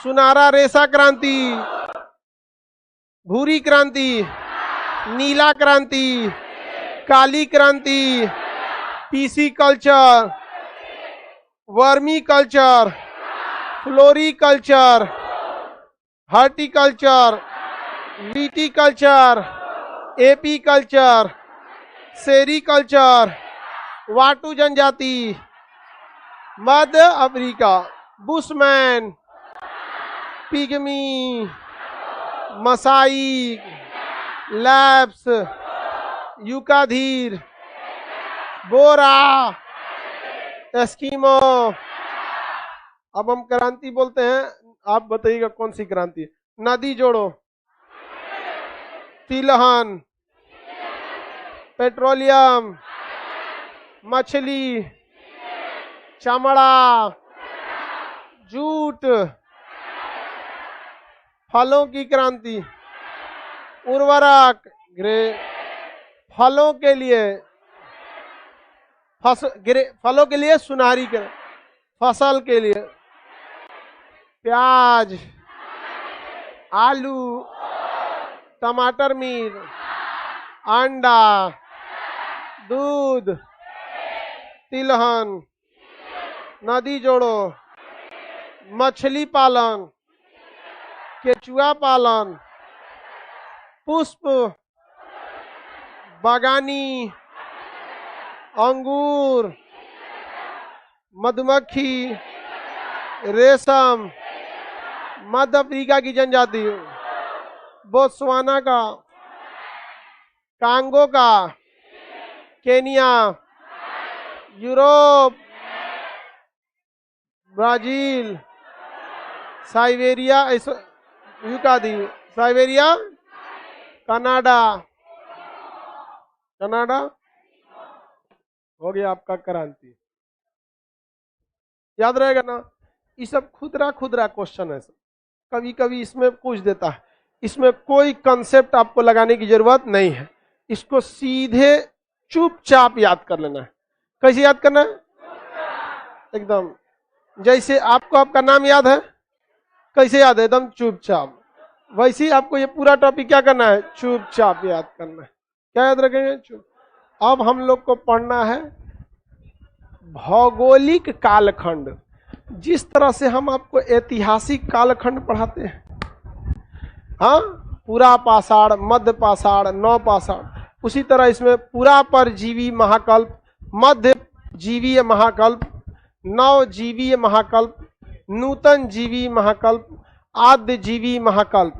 सुनहरा रेशा क्रांति, भूरी क्रांति, नीला क्रांति, काली क्रांति, pisciculture, vermiculture, floriculture, horticulture, viticulture, apiculture, sericulture, वाटू जनजाति, मध्य Africa, Bushman, Pygmy, Masai, Lapps, Yukaghir, Bora, Eskimo. अब हम क्रांति बोलते हैं, आप बताइएगा कौन सी क्रांति। नदी जोड़ो, तिलहन, पेट्रोलियम, मछली, चमड़ा, जूट, फलों की क्रांति, उर्वरक, ग्रे, फलों के लिए फलों के लिए सुनहरी क्रांति, फसल के लिए प्याज, आलू, टमाटर, मीट, अंडा, दूध, तिलहन, नदी जोड़ो, मछली पालन, केचुआ पालन, पुष्प, बागानी, अंगूर, मधुमक्खी, रेशम, मध्य अफ्रीका की जनजाति, बोत्सवाना का, कांगो का, Kenya, Europe, Brazil, Siberia, Yukaghir, Siberia, Canada, Canada हो गया आपका क्रांति। याद रहेगा ना, ये सब खुदरा खुदरा क्वेश्चन है, कभी कभी इसमें पूछ देता है, इसमें कोई कंसेप्ट आपको लगाने की जरूरत नहीं है, इसको सीधे चुपचाप याद कर लेना है। कैसे याद करना है? एकदम जैसे आपको आपका नाम याद है, कैसे याद है? एकदम चुपचाप। वैसे ही आपको ये पूरा टॉपिक क्या करना है? चुपचाप याद करना है। क्या याद रखेंगे? चुप। अब हम लोग को पढ़ना है भौगोलिक कालखंड। जिस तरह से हम आपको ऐतिहासिक कालखंड पढ़ाते हैं, हाँ, पूरा पाषाण, मध्य पाषाण, नव पाषाण, उसी तरह इसमें पूरा परजीवी महाकल्प, मध्य जीवीय महाकल्प, नव जीवीय महाकल्प, नूतन जीवी महाकल्प, आद्य जीवी महाकल्प,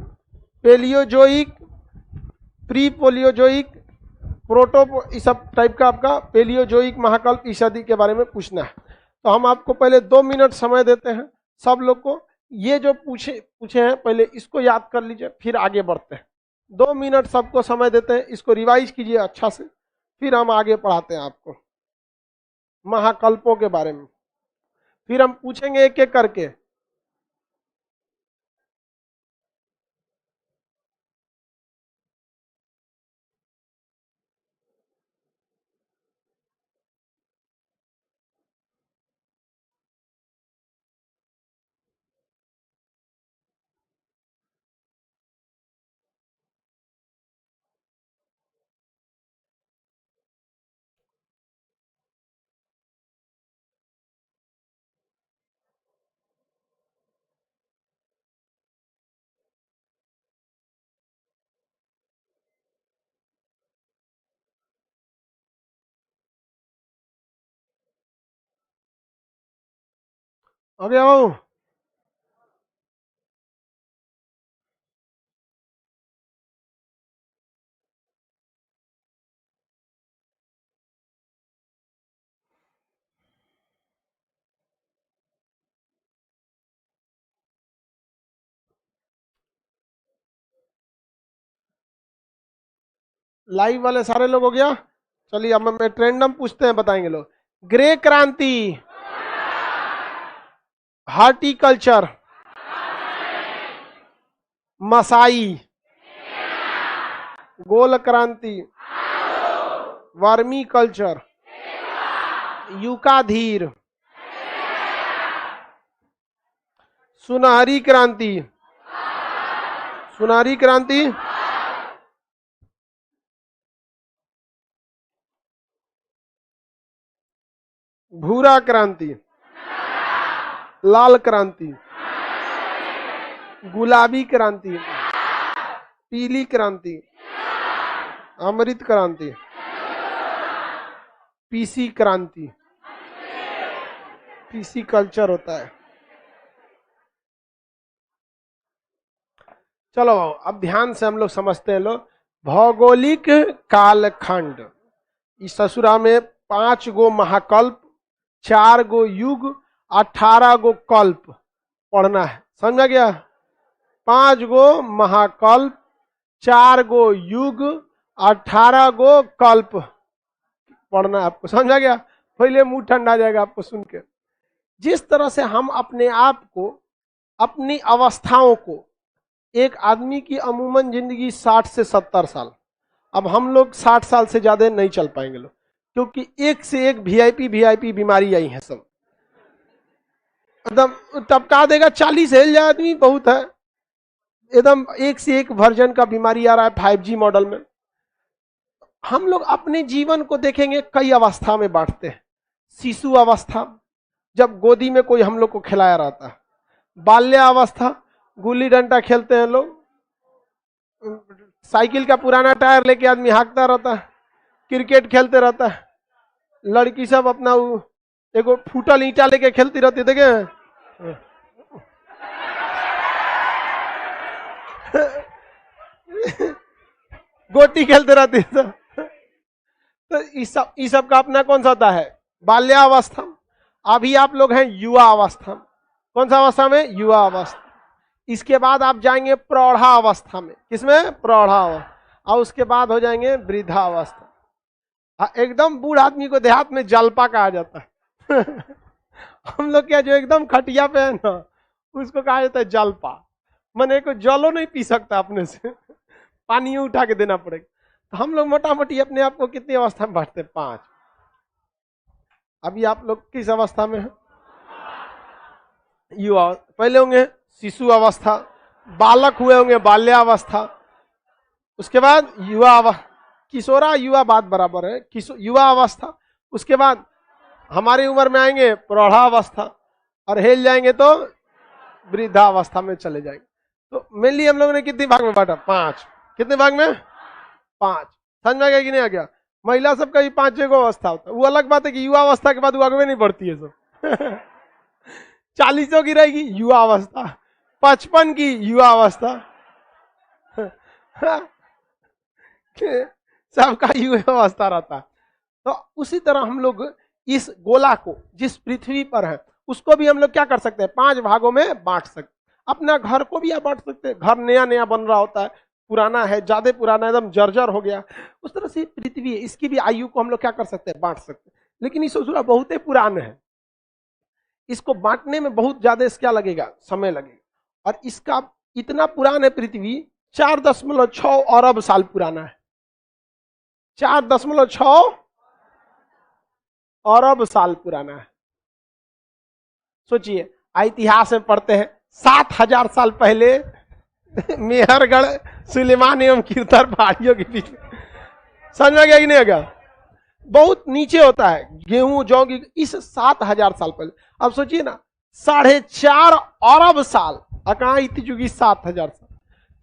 पेलियोजोइक, प्री पोलियोजोइक, प्रोटो, इस सब टाइप का आपका पेलियोजोइक महाकल्प इस आदि के बारे में पूछना है। तो हम आपको पहले 2 मिनट समय देते हैं सब लोग को। ये जो पूछे हैं पहले इसको याद कर लीजिए, फिर आगे बढ़ते हैं। 2 मिनट सबको समय देते हैं, इसको रिवाइज कीजिए अच्छा से, फिर हम आगे पढ़ाते हैं आपको महाकल्पों के बारे में। फिर हम पूछेंगे एक एक करके। हो गया बाबू? लाइव वाले सारे लोग हो गया? चलिए अब मैं ट्रेंडम पूछते हैं, बताएंगे लोग। ग्रे क्रांति, हार्टिकल्चर, मसाई, गोल क्रांति, वर्मी कल्चर, युकाधीर, सुनहरी क्रांति, सुनहरी क्रांति, भूरा क्रांति, लाल क्रांति, गुलाबी क्रांति, पीली क्रांति, अमृत क्रांति, पीसी क्रांति, पीसी कल्चर होता है। चलो अब ध्यान से हम लोग समझते हैं। लोग भौगोलिक कालखंड, इस ससुरा में 5 गो महाकल्प, 4 गो युग, 18 गो कल्प पढ़ना है, समझा गया? 5 गो महाकल्प, 4 गो युग, 18 गो कल्प पढ़ना है आपको, समझा गया? पहले मुंह ठंडा जाएगा आपको सुन के। जिस तरह से हम अपने आप को, अपनी अवस्थाओं को, एक आदमी की अमूमन जिंदगी 60 से 70 साल, अब हम लोग 60 साल से ज्यादा नहीं चल पाएंगे लोग, क्योंकि एक से एक वीआईपी बीमारी आई है सब, एकदम टपका देगा। 40 हिल जाए आदमी बहुत है, एकदम एक से एक वर्जन का बीमारी आ रहा है 5G मॉडल में। हम लोग अपने जीवन को देखेंगे, कई अवस्था में बांटते हैं। शिशु अवस्था, जब गोदी में कोई हम लोग को खिलाया रहता है। बाल्यावस्था, गुल्ली डंडा खेलते हैं लोग, साइकिल का पुराना टायर लेके आदमी हाँकता रहता है, क्रिकेट खेलते रहता है। लड़की सब अपना एगो फूटल ईंटा लेके खेलती रहती, देखे गोटी खेलते रहती है। तो इस सब का अपना कौन सा होता है? बाल्यावस्था। अभी आप लोग हैं युवा अवस्था। कौन सा अवस्था में? युवा अवस्था। इसके बाद आप जाएंगे प्रौढ़ा अवस्था में। किसमें? प्रौढ़ा अवस्था। और उसके बाद हो जाएंगे वृद्धावस्था। एकदम बूढ़ आदमी को देहात में जलपा कहा जाता है। हम लोग क्या, जो एकदम खटिया पे है ना, उसको कहा जाता है जलपा। मैंने को जलो नहीं पी सकता अपने से, पानी उठा के देना पड़ेगा। तो हम लोग मोटा मोटी अपने आप को कितनी अवस्था में बांटते हैं? 5। अभी आप लोग किस अवस्था में है? युवा। पहले होंगे शिशु अवस्था, बालक हुए होंगे बाल्यावस्था, उसके बाद युवा किशोरा युवा बात बराबर है, युवा अवस्था। उसके बाद हमारी उम्र में आएंगे प्रौढ़ावस्था, और हिल जाएंगे तो वृद्धावस्था में चले जाएंगे। तो मेनली हम लोगों ने कितने भाग में बांटा? 5। कितने भाग में? 5। समझ में आ गया कि नहीं आ गया? महिला सबका भी 5 गो अवस्था होता है। वो अलग बात है कि युवा अवस्था के बाद वो आगे नहीं बढ़ती है सब। 40 की रहेगी युवा अवस्था, 55 की युवा अवस्था, सबका युवा अवस्था रहता है। तो उसी तरह हम लोग इस गोला को, जिस पृथ्वी पर है, उसको भी हम लोग क्या कर सकते हैं? 5 भागों में बांट सकते। अपना घर को भी आप बांट सकते हैं। घर नया नया बन रहा होता है, पुराना है, ज्यादा पुराना, एकदम जर्जर हो गया, उस तरह से पृथ्वी है, इसकी भी आयु को हम लोग क्या कर सकते हैं? बांट सकते हैं। लेकिन इस ससुरा बहुत ही पुराना है, इसको बांटने में बहुत ज्यादा क्या लगेगा? समय लगेगा। और इसका इतना पुराना है पृथ्वी, 4.6 अरब साल पुराना है। 4.6 अरब साल पुराना है। सोचिए, इतिहास में पढ़ते हैं 7,000 साल पहले मेहरगढ़, सुलेमान एवं कीर्तर पहाड़ियों के बीच में। समझ में गया कि नहीं गया? बहुत नीचे होता है गेहूं जौ की, इस 7,000 साल पहले। अब सोचिए ना, 4.5 अरब साल, कहाँ इतनी चुकी 7,000 साल।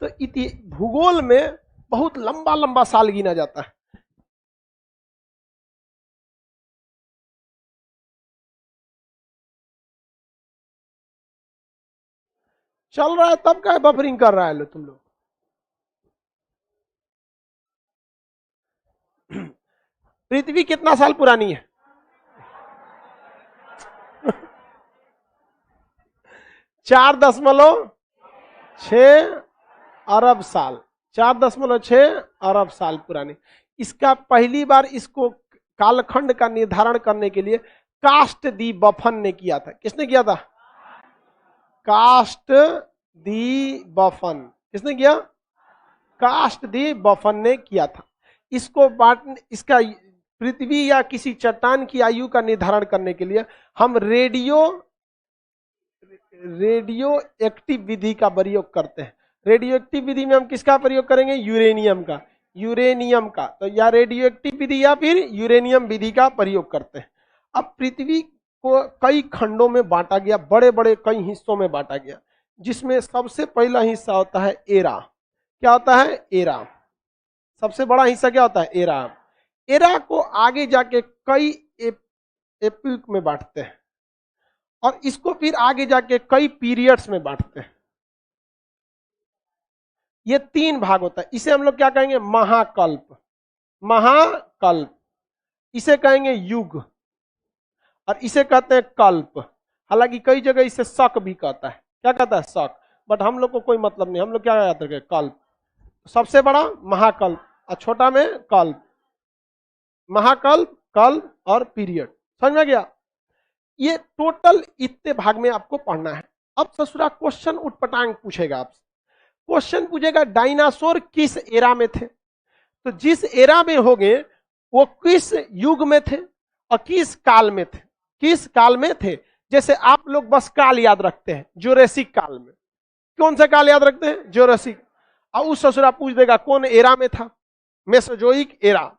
तो भूगोल में बहुत लंबा लंबा साल गिना जाता है। चल रहा है तब क्या बफरिंग कर रहा है लो तुम लोग। पृथ्वी कितना साल पुरानी है? 4.6 अरब साल। 4.6 अरब साल पुरानी। इसका पहली बार इसको कालखंड का निर्धारण करने के लिए कास्ट दी बफन ने किया था। किसने किया था? कास्ट दी बफन। किसने किया? कास्ट दी बफन ने किया था। इसको इसका पृथ्वी या किसी चट्टान की आयु का निर्धारण करने के लिए हम रेडियो एक्टिव विधि का प्रयोग करते हैं। रेडियो एक्टिव विधि में हम किसका प्रयोग करेंगे? यूरेनियम का। यूरेनियम का तो या रेडियो एक्टिव विधि या फिर यूरेनियम विधि का प्रयोग करते हैं। अब पृथ्वी को कई खंडों में बांटा गया, बड़े बड़े कई हिस्सों में बांटा गया, जिसमें सबसे पहला हिस्सा होता है एरा। क्या होता है? एरा। सबसे बड़ा हिस्सा क्या होता है? एरा। एरा को आगे जाके कई एपिक में बांटते हैं और इसको फिर आगे जाके कई पीरियड्स में बांटते हैं। ये 3 भाग होता है। इसे हम लोग क्या कहेंगे? महाकल्प। महाकल्प। इसे कहेंगे युग और इसे कहते हैं कल्प। हालांकि कई जगह इसे शक भी कहता है। क्या कहता है? शक। बट हम लोग को कोई मतलब नहीं, हम लोग क्या कहते हैं? कल्प। सबसे बड़ा महाकल्प और छोटा में कल्प। महाकल्प, कल्प और पीरियड। समझ में गया? ये टोटल इतने भाग में आपको पढ़ना है। अब ससुरा क्वेश्चन उठपटांग पूछेगा आपसे। क्वेश्चन पूछेगा डायनासोर किस एरा में थे? तो जिस एरा में होंगे वो किस युग में थे और किस काल में थे? किस काल में थे? जैसे आप लोग बस काल याद रखते हैं, जुरेसिक काल में। कौन सा काल याद रखते हैं? जुरेसिक। और उस ससुरा पूछ देगा कौन एरा में था? Mesozoic era.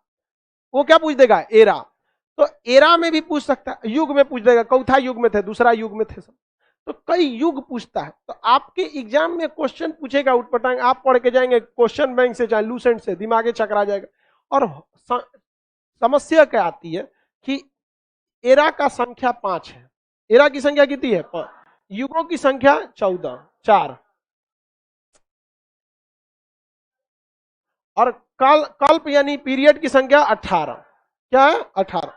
वो क्या पूछ देगा? एरा। तो एरा में भी पूछ सकता है, युग में पूछ देगा चौथा युग में थे, दूसरा युग में थे सब। तो कई युग पूछता है। तो आपके एग्जाम में क्वेश्चन पूछेगा उठपटांग, आप पढ़ के जाएंगे क्वेश्चन बैंक से चाहे लूसेंट से, दिमागे चकरा जाएगा। और समस्या क्या आती है कि एरा का संख्या 5 है। एरा की संख्या कितनी है? 5। युगों की संख्या 14, 4। और कल्प यानी पीरियड की संख्या 18। क्या है? 18।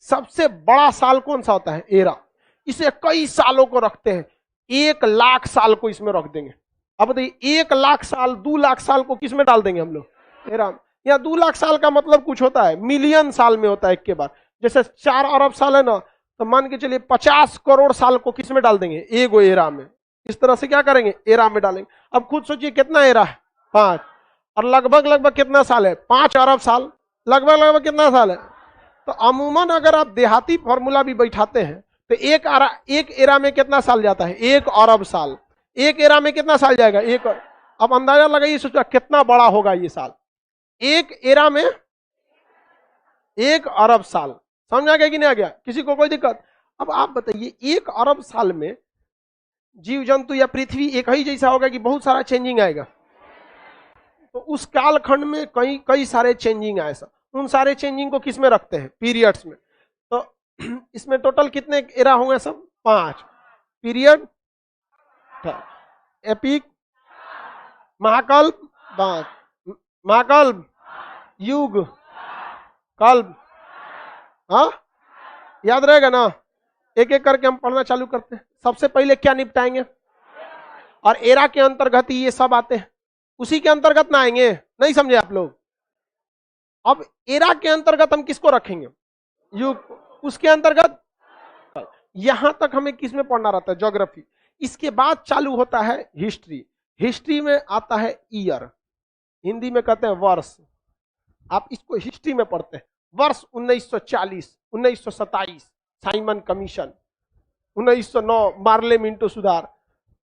सबसे बड़ा साल कौन सा होता है? एरा। इसे कई सालों को रखते हैं। 1,00,000 साल को इसमें रख देंगे। अब बताइए 1,00,000 साल, 2,00,000 साल को किस में डाल देंगे हम लोग? एरा। या 2,00,000 साल का मतलब कुछ होता है, मिलियन साल में होता है एक के बाद। जैसे 4 अरब साल है ना, तो मान के चलिए 50 करोड़ साल को किस में डाल देंगे? एगो एरा में। इस तरह से क्या करेंगे? एरा में डालेंगे। अब खुद सोचिए कितना एरा है? 5। और लगभग कितना साल है? 5 अरब साल। लगभग कितना साल है? तो अमूमन अगर आप देहाती फॉर्मूला भी बैठाते हैं तो एक एरा में कितना साल जाता है? 1 अरब साल। एक एरा में कितना साल जाएगा? अब अंदाजा लगाइए, सोचा कितना बड़ा होगा ये साल। एक एरा में 1 अरब साल। समझ आ गया कि नहीं आ गया? किसी को कोई दिक्कत? अब आप बताइए 1 अरब साल में जीव जंतु या पृथ्वी एक ही जैसा होगा कि बहुत सारा चेंजिंग आएगा? तो उस कालखंड में कई सारे चेंजिंग आए। उन सारे चेंजिंग को किस में रखते हैं? पीरियड्स में। तो इसमें टोटल कितने एरा होंगे? सब 5। Period, epic, महाकल्प, 5। महाकल्प, युग, कल्प। हाँ, याद रहेगा ना? एक एक करके हम पढ़ना चालू करते हैं। सबसे पहले क्या निपटाएंगे? और एरा के अंतर्गत ही ये सब आते हैं। उसी के अंतर्गत ना आएंगे? नहीं समझे आप लोग? अब एरा के अंतर्गत हम किसको रखेंगे? युग। उसके अंतर्गत यहां तक हमें किस में पढ़ना रहता है? ज्योग्राफी। इसके बाद चालू होता है हिस्ट्री। हिस्ट्री में आता है ईयर, हिंदी में कहते हैं वर्ष। आप इसको हिस्ट्री में पढ़ते हैं। वर्ष 1940, 1927 साइमन कमीशन, 1909 मार्ले मिंटो सुधार।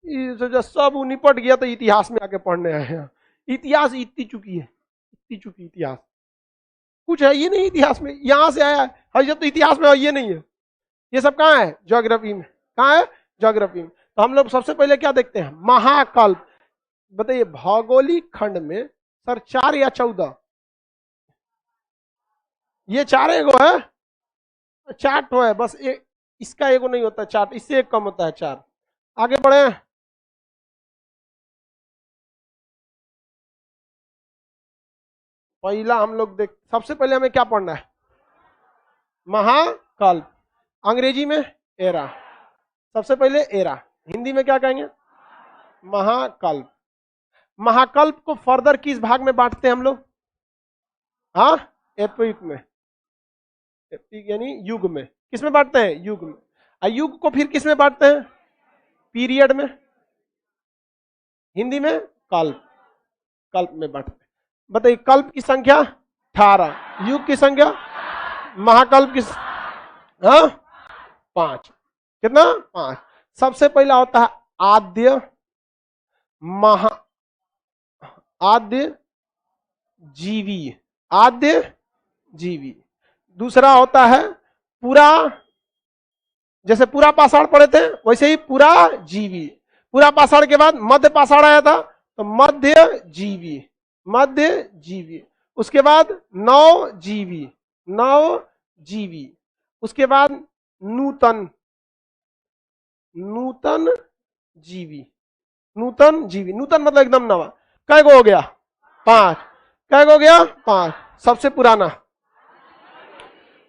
जब सब निपट गया तो इतिहास में आके पढ़ने आए हैं। इतिहास इतनी चुकी है, इतनी चुकी इतिहास। कुछ है ये नहीं इतिहास में, यहां से आया है जब तो इतिहास में ये नहीं है। ये सब कहाँ है? ज्योग्राफी में। कहाँ है? ज्योग्राफी में। तो हम लोग सबसे पहले क्या देखते हैं? महाकल्प। बताइए भौगोलिक खंड में सर 4 या 14? ये 4 एगो है, 4 तो है बस। इसका एगो नहीं होता 4, इससे एक कम होता है 4। आगे बढ़े। पहला हम लोग देख, सबसे पहले हमें क्या पढ़ना है? महाकल्प। अंग्रेजी में एरा। सबसे पहले एरा, हिंदी में क्या कहेंगे? महाकल्प। महाकल्प को फर्दर किस भाग में बांटते हैं हम लोग? हाँ, एपिक में। एपिक यानी युग में। किस में बांटते हैं? युग में। युग को फिर किस में बांटते हैं? पीरियड में। हिंदी में कल्प। कल्प में बांटते हैं। बताइए, कल्प की संख्या 18, युग की संख्या, महाकल्प की 5। कितना? 5। सबसे पहला होता है आद्य आद्य जीवी। आद्य जीवी। दूसरा होता है पूरा, जैसे पूरा पाषाण पढ़े थे वैसे ही पूरा जीवी। पूरा पाषाण के बाद मध्य पाषाण आया था, तो मध्य जीवी। मध्य जीवी। उसके बाद नव जीवी। नव जीवी। उसके बाद नूतन। नूतन जीवी। नूतन जीवी। नूतन मतलब एकदम नवा। कै गो हो गया? 5। कै गो हो गया? 5। सबसे पुराना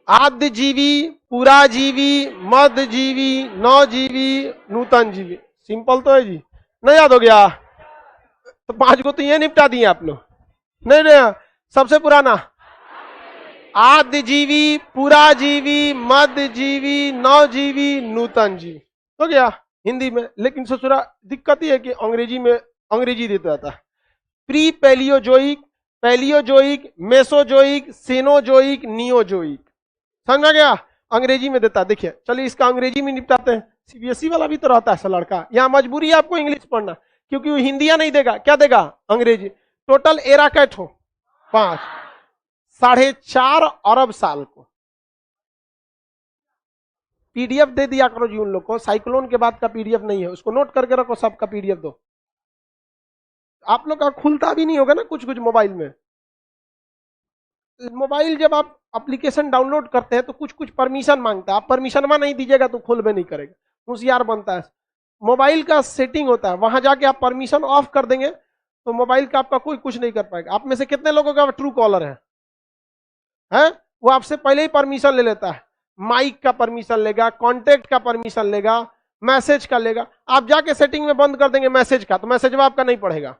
आद्य जीवी, पूरा जीवी, मध्य जीवी, नव जीवी, नूतन जीवी। सिंपल तो है जी, नहीं याद हो गया? तो 5 को तो ये निपटा दिए आप लोग। नहीं नहीं, सबसे पुराना आद्य जीवी, पूरा जीवी, मध्य जीवी, नव जीवी, नूतन जीवी। हो गया हिंदी में। लेकिन ससुरा दिक्कत ये है कि अंग्रेजी में अंग्रेजी देता था। Pre Paleozoic, Palaeozoic, Mesozoic, Cenozoic, Neozoic. समझ में गया? अंग्रेजी में देता। देखिए, चलिए इसका अंग्रेजी में निपटाते हैं। सीबीएसई वाला भी तो रहता है लड़का, यहाँ मजबूरी है आपको इंग्लिश पढ़ना, क्योंकि वो हिंदिया नहीं देगा। क्या देगा? अंग्रेजी। टोटल एरा कैट हो 5। 4.5 अरब साल को पीडीएफ दे दिया करो जी उन लोग को। साइक्लोन के बाद का पीडीएफ नहीं है, उसको नोट करके रखो, सबका पीडीएफ दो। आप लोग का खुलता भी नहीं होगा ना कुछ कुछ मोबाइल में। मोबाइल जब आप एप्लीकेशन डाउनलोड करते हैं तो कुछ कुछ परमिशन मांगता है, आप परमिशन नहीं दीजिएगा तो खुलबे नहीं करेगा, होशियार बनता है। मोबाइल का सेटिंग होता है, वहां जाके आप परमिशन ऑफ कर देंगे तो मोबाइल का आपका कोई कुछ नहीं कर पाएगा। आप में से कितने लोगों का ट्रू कॉलर है? वो आपसे पहले ही परमिशन ले लेता है। माइक का परमिशन लेगा, कॉन्टेक्ट का परमिशन लेगा, मैसेज का लेगा। आप जाके सेटिंग में बंद कर देंगे मैसेज का, तो मैसेज आपका नहीं पढ़ेगा।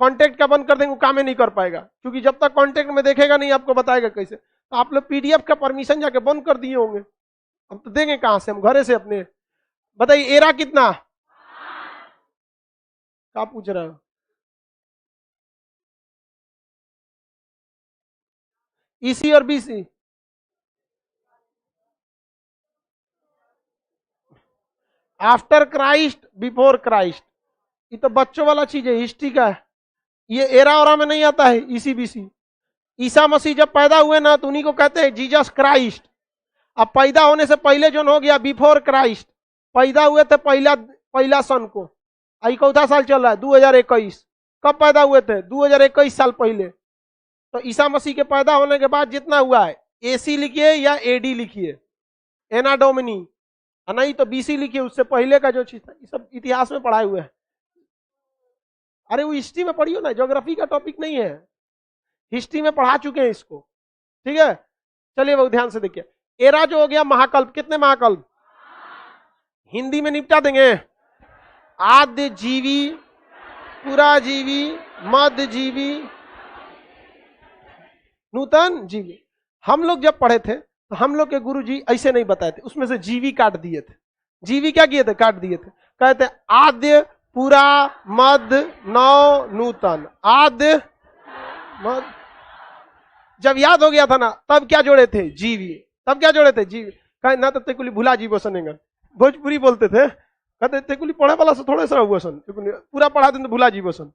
कॉन्टेक्ट का बंद कर देंगे, वो काम ही नहीं कर पाएगा, क्योंकि जब तक कॉन्टेक्ट में देखेगा नहीं आपको बताएगा कैसे। तो आप लोग पीडीएफ का परमिशन जाके बंद कर दिए होंगे, अब तो देंगे कहां से हम? घरे से अपने। बताइए एरा कितना? क्या पूछ रहे हो? ईसी और BC? After Christ, before Christ, ये तो बच्चों वाला चीज है, हिस्ट्री का है। ये एरा ओरा में नहीं आता है ईसी बीसी। ईसा मसीह जब पैदा हुए ना तो उन्हीं को कहते हैं जीसस क्राइस्ट। अब पैदा होने से पहले जो हो गया बिफोर क्राइस्ट, पैदा हुए थे पहला सन को। आई कौथा साल चल रहा है? 2021। कब पैदा हुए थे? 2021 साल पहले। तो ईसा मसीह के पैदा होने के बाद जितना हुआ है, एसी लिखिए या एडी लिखिए, एना डोमिनी, नहीं तो बीसी लिखिए, उससे पहले का जो चीज था। ये सब इतिहास में पढ़ाए हुए हैं। अरे वो हिस्ट्री में पढ़ियो ना, ज्योग्राफी का टॉपिक नहीं है, हिस्ट्री में पढ़ा चुके हैं इसको। ठीक है, चलिए बहुत ध्यान से देखिए। एरा जो हो गया महाकल्प, कितने महाकल्प? हिंदी में निपटा देंगे। आद्य जीवी, पूरा जीवी, मध्य जीवी, नूतन जीवी। हम लोग जब पढ़े थे तो हम लोग के गुरुजी ऐसे नहीं बताए थे, उसमें से जीवी काट दिए थे। जीवी क्या किए थे? काट दिए थे। कहते आद्य, पूरा, मध्य, नव, नूतन। आद्य, मध्य। जब याद हो गया था ना तब क्या जोड़े थे? जीवी। तब क्या जोड़े थे? जीवी। कहे ना तो तेकुली भुला जीवो सनेगा, भोजपुरी बोलते थे। कहते तेकुली पढ़े वाला से थोड़े सा हुआ सन, पूरा पढ़ा दें तो भुला जीवो सन।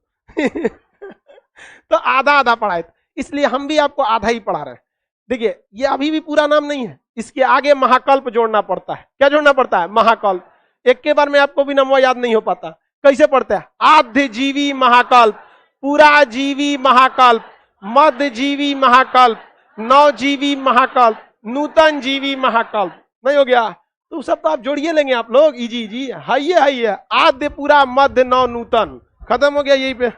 तो आधा आधा पढ़ाए थे, इसलिए हम भी आपको आधा ही पढ़ा रहे हैं। देखिए ये अभी भी पूरा नाम नहीं है, इसके आगे महाकल्प जोड़ना पड़ता है। क्या जोड़ना पड़ता है? महाकल्प। एक के बार में आपको भी नाम याद नहीं हो पाता। कैसे पढ़ते हैं? आद्य जीवी महाकल्प, पूरा जीवी महाकल्प, मध्य जीवी महाकल्प, नव जीवी महाकल्प, नूतन जीवी महाकल्प। नहीं हो गया? तो सब तो आप जोड़िए लेंगे आप लोग, इजी इजी। हाइए आद्य, पूरा, मध्य, नव, नूतन। खत्म हो गया यहीं पे।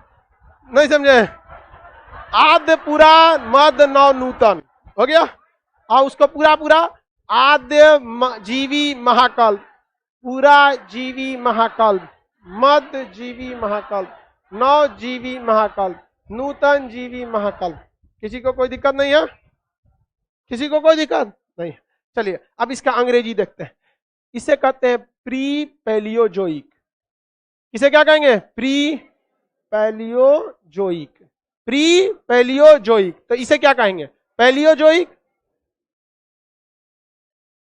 नहीं समझे? आद्य पुराण मध्य नव नूतन हो गया। और उसको पूरा पूरा आद्य जीवी महाकल्प, पूरा जीवी महाकल्प, मध्य जीवी महाकल्प, नव जीवी महाकल्प, नूतन जीवी महाकल्प। किसी को कोई दिक्कत नहीं है? किसी को कोई दिक्कत नहीं? चलिए अब इसका अंग्रेजी देखते हैं। इसे कहते हैं प्री पैलियोजोइक। इसे क्या कहेंगे? Pre Paleozoic, pre Paleozoic. तो इसे क्या कहेंगे? Paleozoic,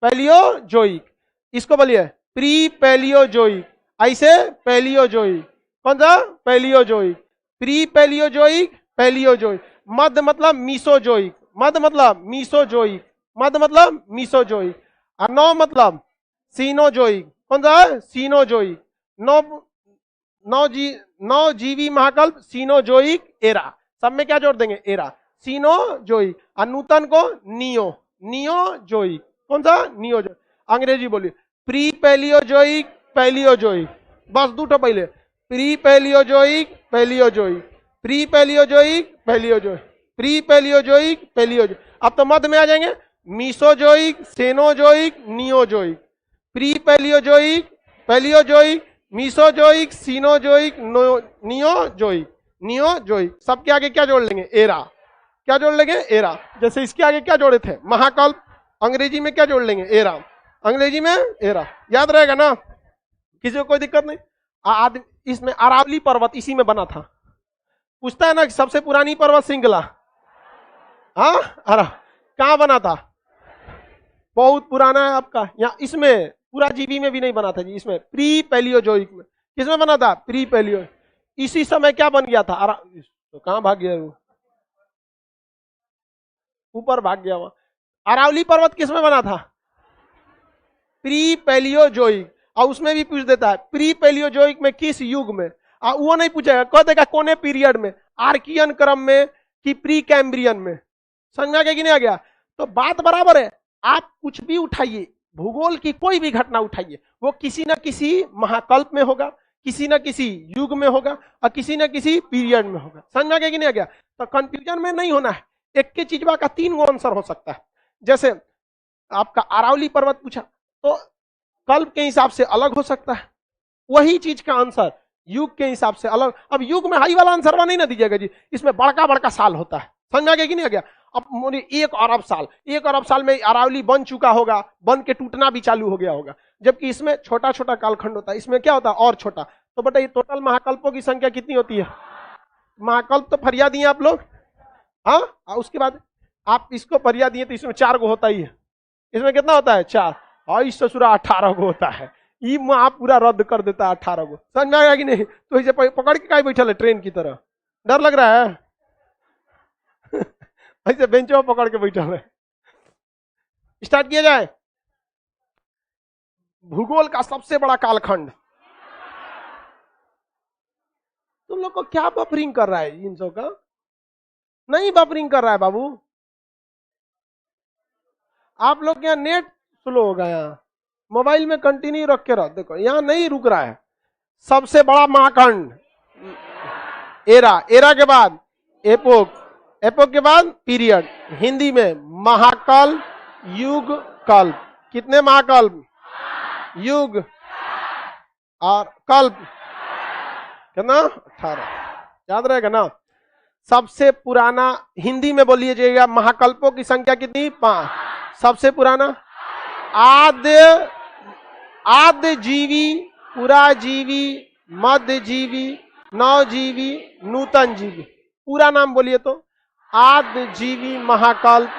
Paleozoic. इसको बोलिए प्री पैलियोजोइक, ऐसे पैलियोजोइक। कौन सा? Paleozoic, pre Paleozoic, Paleozoic. मध्य मतलब मीसोजोइक, मध्य मतलब मीसोजोइक, मध्य मतलब मीसोजोइक। और नौ मतलब सीनोजोइक। कौन सा है? सीनोजोइक। नौ जीवी महाकल्प, सीनोजोइक एरा। सब में क्या जोड़ देंगे? Era, Cenozoic. और नूतन को नियो, नियोजोइक। कौन सा? नियोजोइक। अंग्रेजी बोलिए प्री पैलियोजोइक, पैलियोजोइक। बस दूठो पहले, pre Paleozoic, Palaeozoic, pre Paleozoic, Palaeozoic, pre Paleozoic, Palaeozoic. अब तो मध्य में आ जाएंगे Mesozoic, Cenozoic, Neozoic. Pre Paleozoic, Palaeozoic, Mesozoic, Cenozoic, Neozoic, Neozoic. सबके आगे क्या जोड़ लेंगे? एरा। क्या जोड़ लेंगे? एरा। जैसे इसके आगे क्या जोड़े थे? महाकल्प। अंग्रेजी में क्या जोड़ लेंगे? एरा। अंग्रेजी में एरा। याद रहेगा ना? किसी को कोई दिक्कत नहीं? आदमी इसमें अरावली पर्वत इसी में बना था। पूछता है ना कि सबसे पुरानी पर्वत श्रृंखला, हाँ अरा कहाँ बना था? बहुत पुराना है आपका। यहाँ इसमें पूरा जीबी में भी नहीं बना था जी, इसमें प्री पैलियोजोइक में। किसमें बना था? Pre palaeo. इसी समय क्या बन गया था? अरा तो कहाँ भाग गया वो? ऊपर भाग गया वहां। अरावली पर्वत किसमें बना था? Pre Palaeozoic. और उसमें भी पूछ देता है प्री पैलियोजोइक में किस युग में? वो नहीं पूछेगा, कह देगा कोने पीरियड में, आर्कियन क्रम में कि प्री कैम्ब्रियन में। समझ में आ गया कि नहीं आ गया? तो बात बराबर है। आप कुछ भी उठाइए, भूगोल की कोई भी घटना उठाइए, वो किसी न किसी महाकल्प में होगा, किसी न किसी युग में होगा, और किसी न किसी पीरियड में होगा। समझ में आ गया कि नहीं आ गया? तो कंफ्यूजन में नहीं होना है। एक के चीज का 3 गो आंसर हो सकता है। जैसे आपका अरावली पर्वत पूछा तो कल्प के हिसाब से अलग हो सकता है, वही चीज का आंसर युग के हिसाब से अलग। अब युग में हाई वाला आंसर नहीं ना दीजिएगा जी, इसमें बड़का बड़का साल होता है। समझ में आ गया कि नहीं आ गया? अब 1 अरब साल, 1 अरब साल में अरावली बन चुका होगा, बन के टूटना भी चालू हो गया होगा। जबकि इसमें छोटा छोटा कालखंड होता है, इसमें क्या होता है? और छोटा। तो बेटा ये टोटल महाकल्पों की संख्या कितनी होती है? महाकल्प तो फरिया दिए आप लोग, हाँ। उसके बाद आप इसको फरिया दिए तो इसमें 4 गो होता ही है। इसमें कितना होता है? 4। और इस ससुरा 18 गो होता है। ये आप पूरा रद्द कर देता है 18 गो। समझ में आया कि नहीं? तो इसे पकड़ के काय बैठल है ट्रेन की तरह? डर लग रहा है? ऐसे बेंचों पकड़ के बैठल है। स्टार्ट किया जाए। भूगोल का सबसे बड़ा कालखंड। तुम लोग को क्या बफरिंग कर रहा है? इन सब का नहीं बफरिंग कर रहा है बाबू। आप लोग यहाँ नेट स्लो हो गया, मोबाइल में कंटिन्यू रख के रहो। देखो यहाँ नहीं रुक रहा है। सबसे बड़ा महाखंड एरा, एरा के बाद एपोक, एपोक के बाद पीरियड। हिंदी में महाकल्प, युग, कल्प। कितने महाकल्प? युग और कल्प कितना? 18। याद रहेगा ना? सबसे पुराना हिंदी में बोलिए जाएगा महाकल्पों की संख्या कितनी? 5। सबसे पुराना आद्य जीवी, पुराजीवी, मध्य जीवी, नवजीवी, नूतन जीवी। पूरा नाम बोलिए तो आद्य जीवी महाकल्प,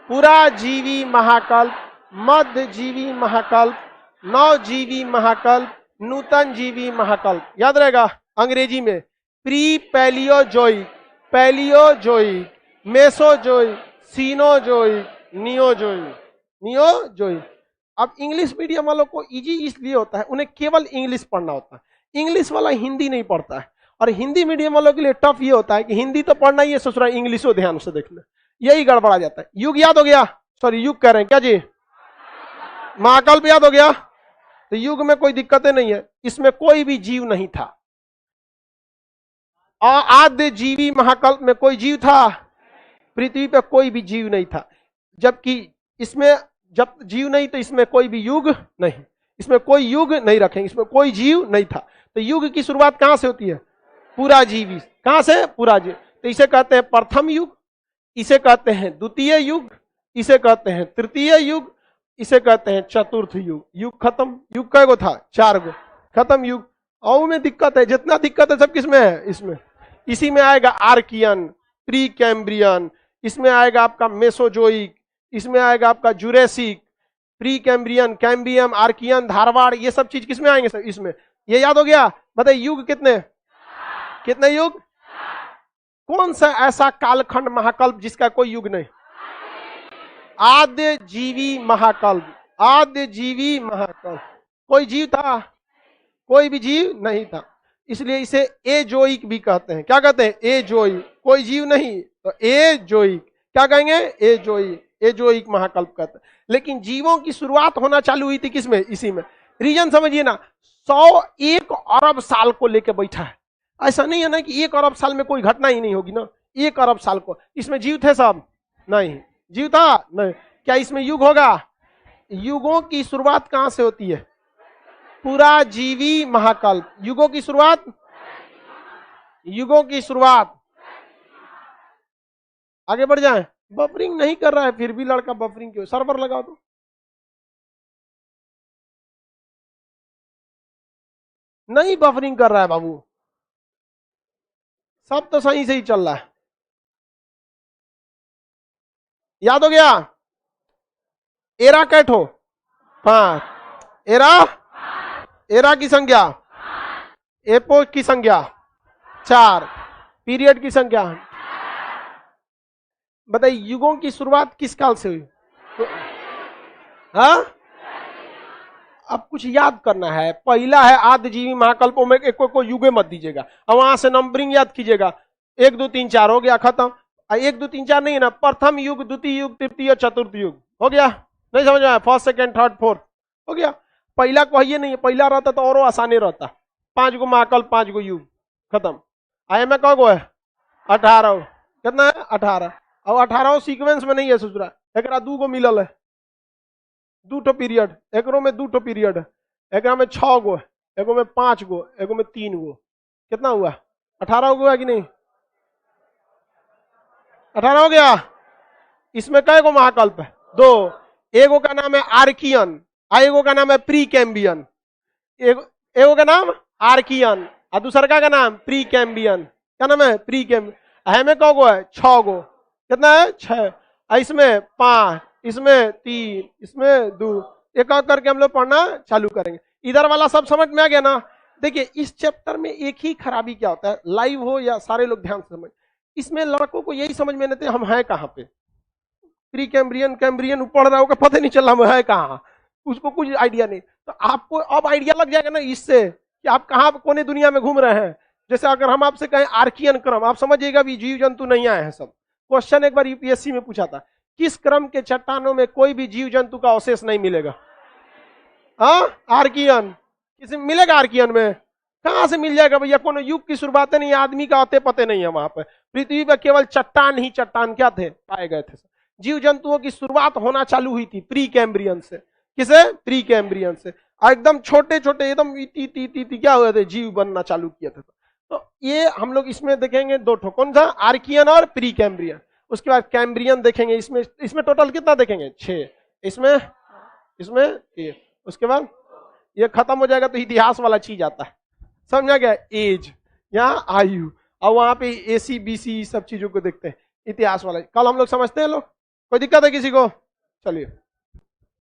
पुराजीवी महाकल्प, मध्य जीवी महाकल्प, नवजीवी महाकल्प, नूतन जीवी महाकल्प। याद रहेगा? अंग्रेजी में pre Paleozoic, Palaeozoic, Mesozoic, Cenozoic, Neozoic, Neozoic. अब इंग्लिश मीडियम वालों को इजी इसलिए होता है, उन्हें केवल इंग्लिश पढ़ना होता है। इंग्लिश वाला हिंदी नहीं पढ़ता है। और हिंदी मीडियम वालों के लिए टफ ये होता है कि हिंदी तो पढ़ना ही है, ससुरा इंग्लिशो ध्यान से देखना। यही गड़बड़ा जाता है। युग याद हो गया? सॉरी युग कह रहे हैं क्या जी? महाकल्प याद हो गया? तो युग में कोई दिक्कतें नहीं है, इसमें कोई भी जीव नहीं था। आद्य जीवी महाकल्प में कोई जीव था? पृथ्वी पे कोई भी जीव नहीं था। जबकि इसमें जब जीव नहीं तो इसमें कोई भी युग नहीं, इसमें कोई युग नहीं रखेंगे, इसमें कोई जीव नहीं था। तो युग की शुरुआत कहां से होती है? पूरा जीवी। कहां से? पूरा जीव। तो इसे कहते हैं प्रथम युग, इसे कहते हैं द्वितीय युग, इसे कहते हैं तृतीय युग, इसे कहते हैं चतुर्थ युग। युग खत्म। युग कै गो था? 4 गो। खत्म युग। और में दिक्कत है, जितना दिक्कत है सब किसमें है? इसमें। इसी में आएगा आर्कियन, प्री कैम्ब्रियन, इसमें आएगा आपका मेसोजोइक, इसमें आएगा आपका Jurassic, Precambrian, Cambrian, Archaean, Dharwar, ये सब चीज किसमें आएंगे सर? इसमें। ये याद हो गया? बताइए युग कितने? कितने युग? कौन सा ऐसा कालखंड महाकल्प जिसका कोई युग नहीं? आद्य जीवी महाकल्प। आद्य जीवी महाकल्प। कोई जीव था? कोई भी जीव नहीं था। इसलिए इसे एजोइक भी कहते हैं। क्या कहते हैं? एजोइक। कोई जीव नहीं तो एजोइक। क्या कहेंगे? एजोइक। एजोइक महाकल्प कहते हैं। लेकिन जीवों की शुरुआत होना चालू हुई थी किसमें? इसी में। रीजन समझिए ना, 101 अरब साल को लेके बैठा है। ऐसा नहीं है ना कि 1 अरब साल में कोई घटना ही नहीं होगी ना। 1 अरब साल को इसमें जीव थे सब? नहीं। जीव था? नहीं। क्या इसमें युग होगा? युगों की शुरुआत कहां से होती है? पूरा जीवी महाकल्प। युगों की शुरुआत, युगों की शुरुआत। आगे बढ़ जाए। बफरिंग नहीं कर रहा है, फिर भी लड़का बफरिंग क्यों? सर्वर लगाओ तो। नहीं बफरिंग कर रहा है बाबू, सब तो सही से ही चल रहा है। याद हो गया? एरा कैट हो? 5। एरा, एरा की संख्या, एपोक की संख्या 4, पीरियड की संख्या। बताइए युगों की शुरुआत किस काल से हुई? हाँ? अब कुछ याद करना है। पहला है आदिजीवी महाकल्पों में, एक को युगे मत दीजिएगा, अब वहां से नंबरिंग याद कीजिएगा। 1 2 3 4 हो गया, खत्म। 1 2 3 4 नहीं है ना, प्रथम युग, द्वितीय युग, तृतीय, चतुर्थ युग हो गया। नहीं समझ में आया? फर्स्ट, सेकंड, थर्ड, फोर्थ हो गया। पहला कहिए नहीं है, पहला रहता तो और आसानी रहता। 5 गो महाकल्प, 5 गो युग, खत्म। आए में कौ गो है? 18। कितना है? 18। अब 18 सीक्वेंस में नहीं है ससुरा, एक 2 गो मिलल है, 2 पीरियड, एक में 2 पीरियड है, एक में 6 गो है, एक में 5 गो, एक में 3 गो। कितना हुआ? 18 हो गया कि नहीं? 18 हो गया। इसमें कै गो महाकल्प है? 2। एगो का नाम है आर्कियन, एगो का नाम है प्री कैम्बियन। एगो का नाम आर्कियन और दूसरा का नाम प्री कैम्बियन। क्या नाम है? Pre Cambrian. में कौ गो है? 6 गो। कितना है? 6। इसमें 5, इसमें 3, इसमें 2, एक करके हम लोग पढ़ना चालू करेंगे। इधर वाला सब समझ में आ गया ना? देखिए इस चैप्टर में एक ही खराबी क्या होता है, लाइव हो या सारे लोग ध्यान से समझ, इसमें लड़कों को यही समझ में नहीं आते हम हैं कहाँ पे। प्री कैम्ब्रियन, कैम्ब्रियन पढ़ रहा होगा, पता नहीं चला हम है कहाँ, उसको कुछ आइडिया नहीं। तो आपको अब आइडिया लग जाएगा ना इससे कि आप कहाँ कोने दुनिया में घूम रहे हैं। जैसे अगर हम आपसे कहें आर्कियन क्रम, आप समझिएगा भी जीव जंतु नहीं आए हैं सब। क्वेश्चन एक बार यूपीएससी में पूछा था, किस क्रम के चट्टानों में कोई भी जीव जंतु का अवशेष नहीं मिलेगा? हाँ, आर्कियन। किसी मिलेगा आर्कियन में? कहां से मिल जाएगा भैया? कोनो युग की शुरुआत नहीं, आदमी का आते पते नहीं है वहां पर। पृथ्वी पर केवल चट्टान ही चट्टान क्या थे? पाए गए थे। जीव जंतुओं की शुरुआत होना चालू हुई थी प्री कैम्ब्रियन से। किसे? प्री कैम्ब्रियन से। एकदम छोटे छोटे एकदम टी क्या हुए थे? जीव बनना चालू किया था। तो ये हम लोग इसमें देखेंगे 2 ठो, कौन सा? आर्कियन और प्री कैम्ब्रियन। उसके बाद कैम्ब्रियन देखेंगे। इसमें टोटल कितना देखेंगे? 6। इसमें ये। उसके बाद ये खत्म हो जाएगा तो इतिहास वाला चीज आता है, समझा गया? एज, यहाँ आयु, और वहां पे एसी बीसी सब चीजों को देखते हैं, इतिहास वाला। कल हम लोग समझते हैं लोग, कोई दिक्कत है किसी को? चलिए।